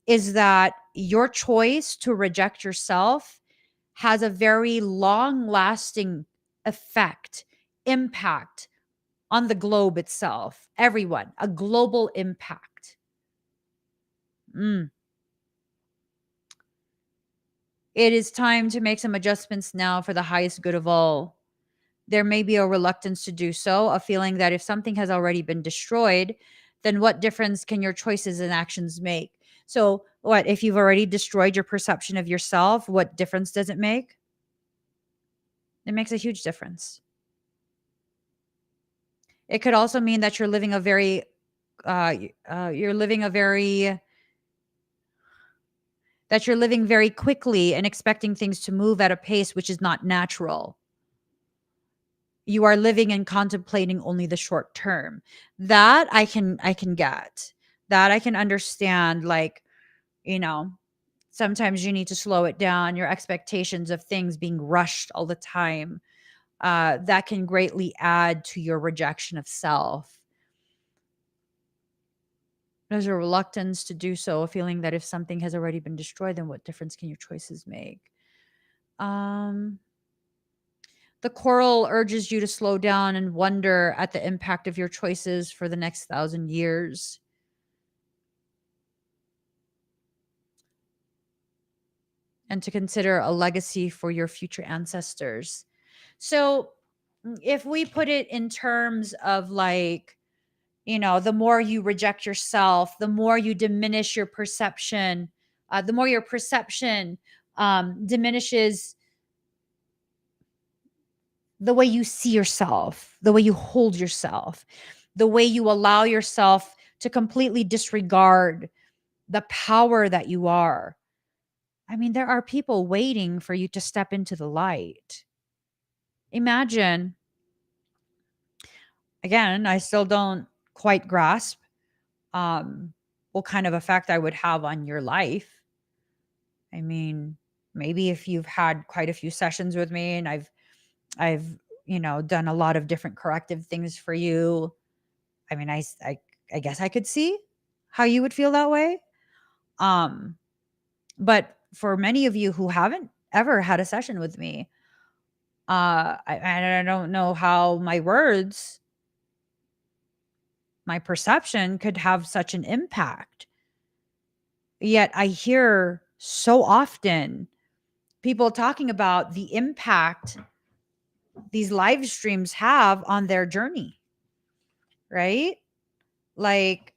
is that your choice to reject yourself has a very long lasting effect, impact on the globe itself, everyone, a global impact. Mm. It is time to make some adjustments now for the highest good of all. There may be a reluctance to do so, a feeling that if something has already been destroyed, then what difference can your choices and actions make? So, what if you've already destroyed your perception of yourself? What difference does it make? It makes a huge difference. It could also mean that you're living a very, you're living a very, that you're living very quickly and expecting things to move at a pace which is not natural. You are living and contemplating only the short term. That I can get. That I can understand, like, you know, sometimes you need to slow it down, your expectations of things being rushed all the time. That can greatly add to your rejection of self. There's a reluctance to do so, a feeling that if something has already been destroyed, then what difference can your choices make? Um, the coral urges you to slow down and wonder at the impact of your choices for the next 1,000 years. And to consider a legacy for your future ancestors. So, if we put it in terms of like, the more you reject yourself, the more you diminish your perception, the more your perception diminishes the way you see yourself, the way you hold yourself, the way you allow yourself to completely disregard the power that you are. I mean, there are people waiting for you to step into the light. Imagine, again, I still don't quite grasp what kind of effect I would have on your life. I mean, maybe if you've had quite a few sessions with me and I've done a lot of different corrective things for you. I mean, I guess I could see how you would feel that way. Um, but for many of you who haven't ever had a session with me, I don't know how my words, my perception could have such an impact. Yet I hear so often people talking about the impact these live streams have on their journey, right? Like,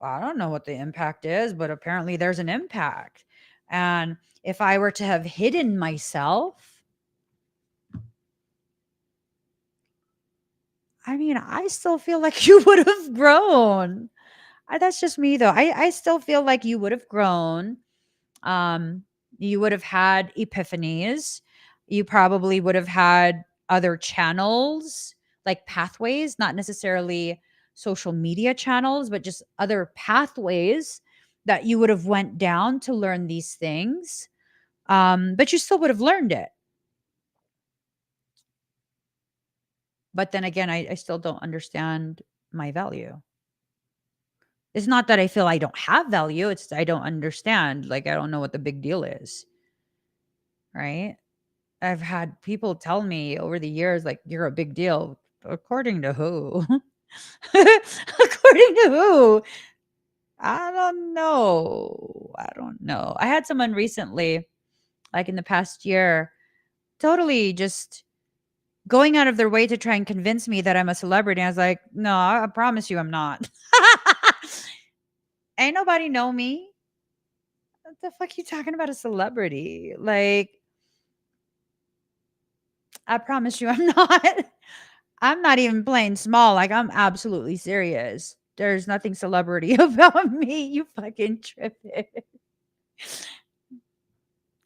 I don't know what the impact is, but apparently there's an impact. And if I were to have hidden myself, I mean, I still feel like you would have grown. That's just me, though. I still feel like you would have grown. Um, you would have had epiphanies. You probably would have had other channels, like pathways, not necessarily social media channels, but just other pathways that you would have went down to learn these things. But you still would have learned it. But then again, I still don't understand my value. It's not that I feel I don't have value. It's I don't understand. Like, I don't know what the big deal is. Right. I've had people tell me over the years, like, "You're a big deal." According to who? According to who? I don't know. I don't know. I had someone recently, like in the past year, totally just going out of their way to try and convince me that I'm a celebrity. I was like, "No, I promise you I'm not." Ain't nobody know me. What the fuck you talking about a celebrity? Like, I promise you I'm not. I'm not even playing small, like, I'm absolutely serious. There's nothing celebrity about me, you fucking tripping,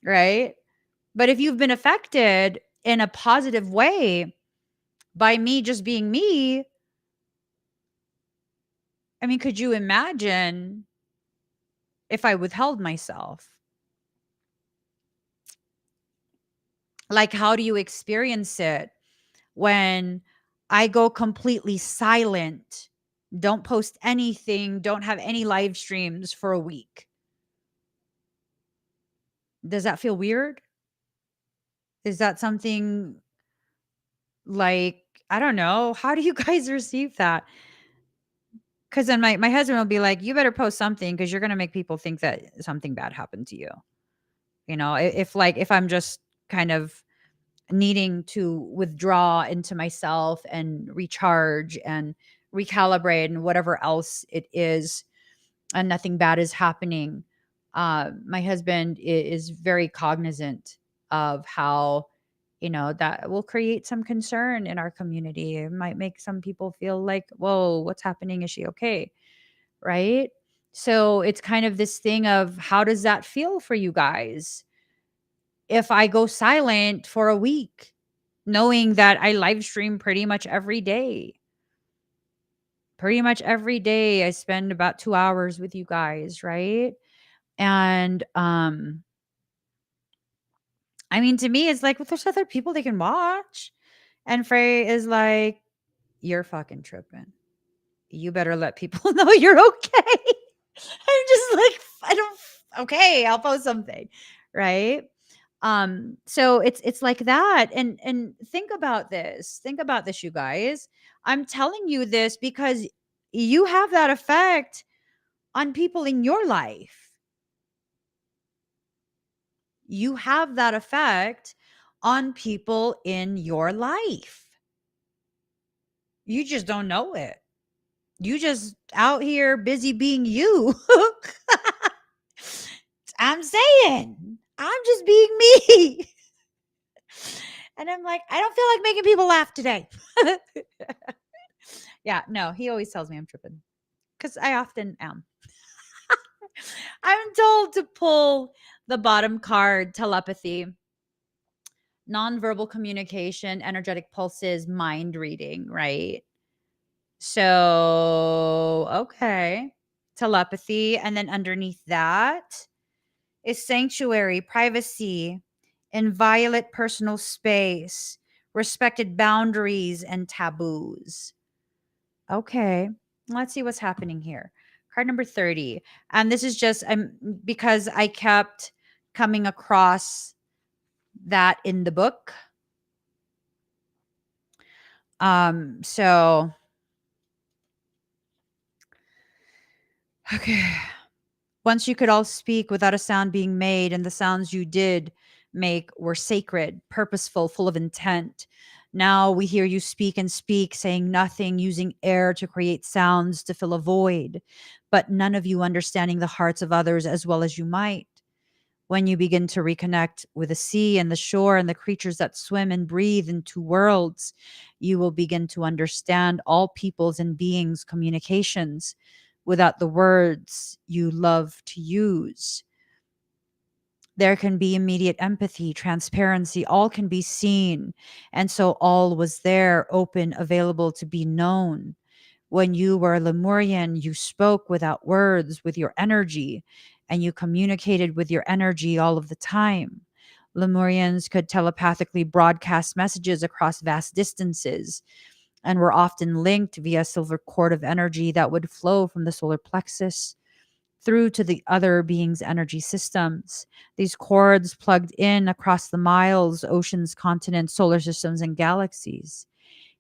right? But if you've been affected in a positive way by me just being me, I mean, could you imagine if I withheld myself? Like, how do you experience it when I go completely silent, don't post anything, don't have any live streams for a week? Does that feel weird? Is that something like, I don't know. How do you guys receive that? Because then my husband will be like, you better post something because you're going to make people think that something bad happened to you. You know, if like, if I'm just kind of needing to withdraw into myself and recharge and recalibrate and whatever else it is, and nothing bad is happening. My husband is very cognizant of how, that will create some concern in our community. It might make some people feel like, whoa, what's happening? Is she okay? Right. So it's kind of this thing of, how does that feel for you guys if I go silent for a week, knowing that I live stream pretty much every day? Pretty much every day I spend about 2 hours with you guys, right? And, I mean, to me, it's like, well, there's other people they can watch. And Frey is like, you're fucking tripping. You better let people know you're okay. I'm just like, I don't, okay, I'll post something. Right. So it's like that. And think about this. Think about this, you guys. I'm telling you this because you have that effect on people in your life. You have that effect on people in your life. You just don't know it. You just out here busy being you. I'm saying, I'm just being me. And I'm like, I don't feel like making people laugh today. Yeah, no, he always tells me I'm tripping because I often am. I'm told to pull the bottom card, telepathy, nonverbal communication, energetic pulses, mind reading, right? So, okay. Telepathy. And then underneath that is sanctuary, privacy, inviolate personal space, respected boundaries, and taboos. Okay. Let's see what's happening here. Card number 30. And this is just because I kept coming across that in the book. So okay. Once you could all speak without a sound being made, and the sounds you did make were sacred, purposeful, full of intent. Now we hear you speak and speak, saying nothing, using air to create sounds to fill a void, but none of you understanding the hearts of others as well as you might. When you begin to reconnect with the sea and the shore and the creatures that swim and breathe in two worlds, you will begin to understand all peoples and beings' communications without the words you love to use. There can be immediate empathy, transparency, all can be seen. And so all was there, open, available to be known. When you were a Lemurian, you spoke without words with your energy, and you communicated with your energy all of the time. Lemurians could telepathically broadcast messages across vast distances and were often linked via silver cord of energy that would flow from the solar plexus through to the other beings' energy systems. These cords plugged in across the miles, oceans, continents, solar systems, and galaxies.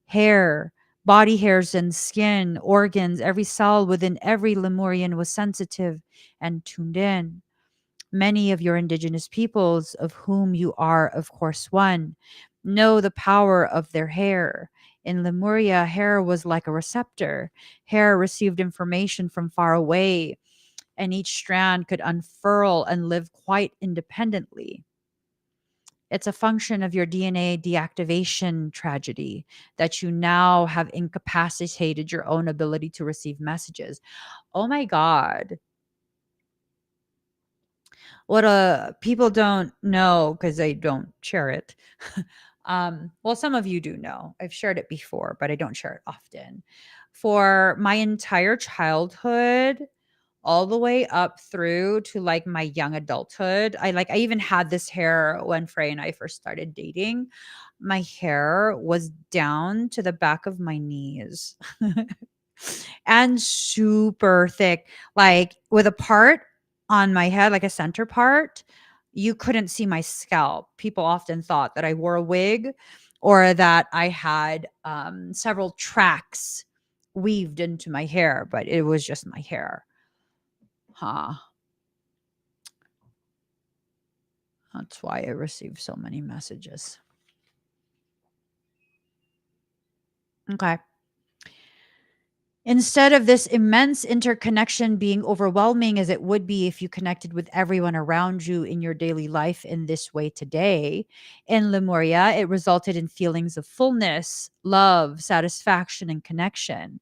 Hair, body hairs and skin, organs, every cell within every Lemurian was sensitive and tuned in. Many of your indigenous peoples, of whom you are, of course, one, know the power of their hair. In Lemuria, hair was like a receptor. Hair received information from far away, and each strand could unfurl and live quite independently. It's a function of your DNA deactivation tragedy that you now have incapacitated your own ability to receive messages. Oh my God. What people don't know because they don't share it. Well, some of you do know. I've shared it before, but I don't share it often. For my entire childhood, all the way up through to like my young adulthood. I even had this hair when Frey and I first started dating. My hair was down to the back of my knees and super thick, like with a part on my head, like a center part. You couldn't see my scalp. People often thought that I wore a wig or that I had several tracks weaved into my hair, but it was just my hair. Huh. That's why I received so many messages. Okay. Instead of this immense interconnection being overwhelming as it would be if you connected with everyone around you in your daily life in this way today, in Lemuria, it resulted in feelings of fullness, love, satisfaction, and connection.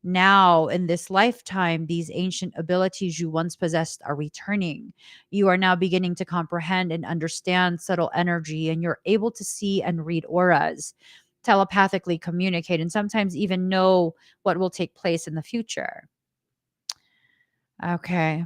Now, in this lifetime, these ancient abilities you once possessed are returning. You are now beginning to comprehend and understand subtle energy, and you're able to see and read auras, telepathically communicate, and sometimes even know what will take place in the future. Okay.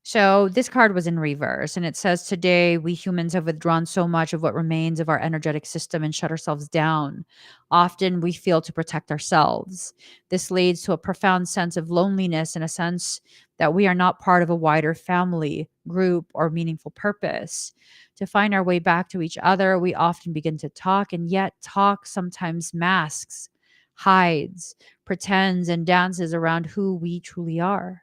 So this card was in reverse, and it says, today we humans have withdrawn so much of what remains of our energetic system and shut ourselves down. Often we feel to protect ourselves. This leads to a profound sense of loneliness and a sense that we are not part of a wider family, group, or meaningful purpose. To find our way back to each other, we often begin to talk, and yet talk sometimes masks, hides, pretends, and dances around who we truly are.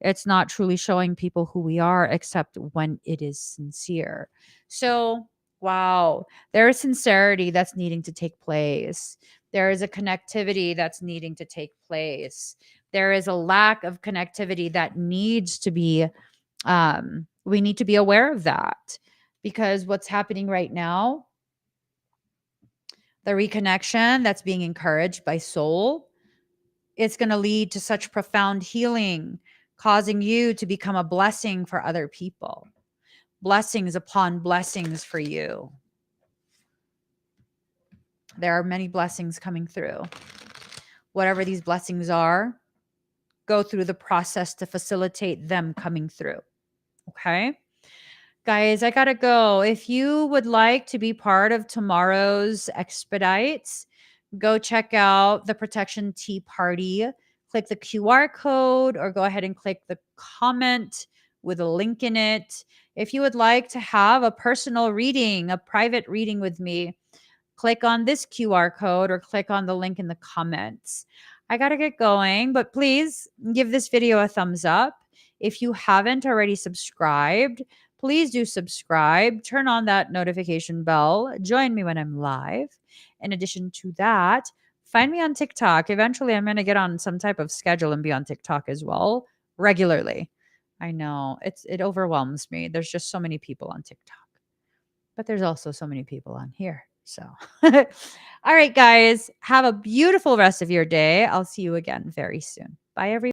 It's not truly showing people who we are except when it is sincere. So, wow, there is sincerity that's needing to take place. There is a connectivity that's needing to take place. There is a lack of connectivity that needs to be, we need to be aware of that, because what's happening right now, the reconnection that's being encouraged by soul, it's going to lead to such profound healing, causing you to become a blessing for other people. Blessings upon blessings for you. There are many blessings coming through. Whatever these blessings are, go through the process to facilitate them coming through. Okay? Guys, I got to go. If you would like to be part of tomorrow's expedites, go check out the Protection Tea Party. Click the QR code or go ahead and click the comment with a link in it. If you would like to have a personal reading, a private reading with me, click on this QR code or click on the link in the comments. I got to get going, but please give this video a thumbs up. If you haven't already subscribed, please do subscribe. Turn on that notification bell. Join me when I'm live. In addition to that, find me on TikTok. Eventually, I'm going to get on some type of schedule and be on TikTok as well regularly. I know it overwhelms me. There's just so many people on TikTok, but there's also so many people on here. So, all right, guys, have a beautiful rest of your day. I'll see you again very soon. Bye, everyone.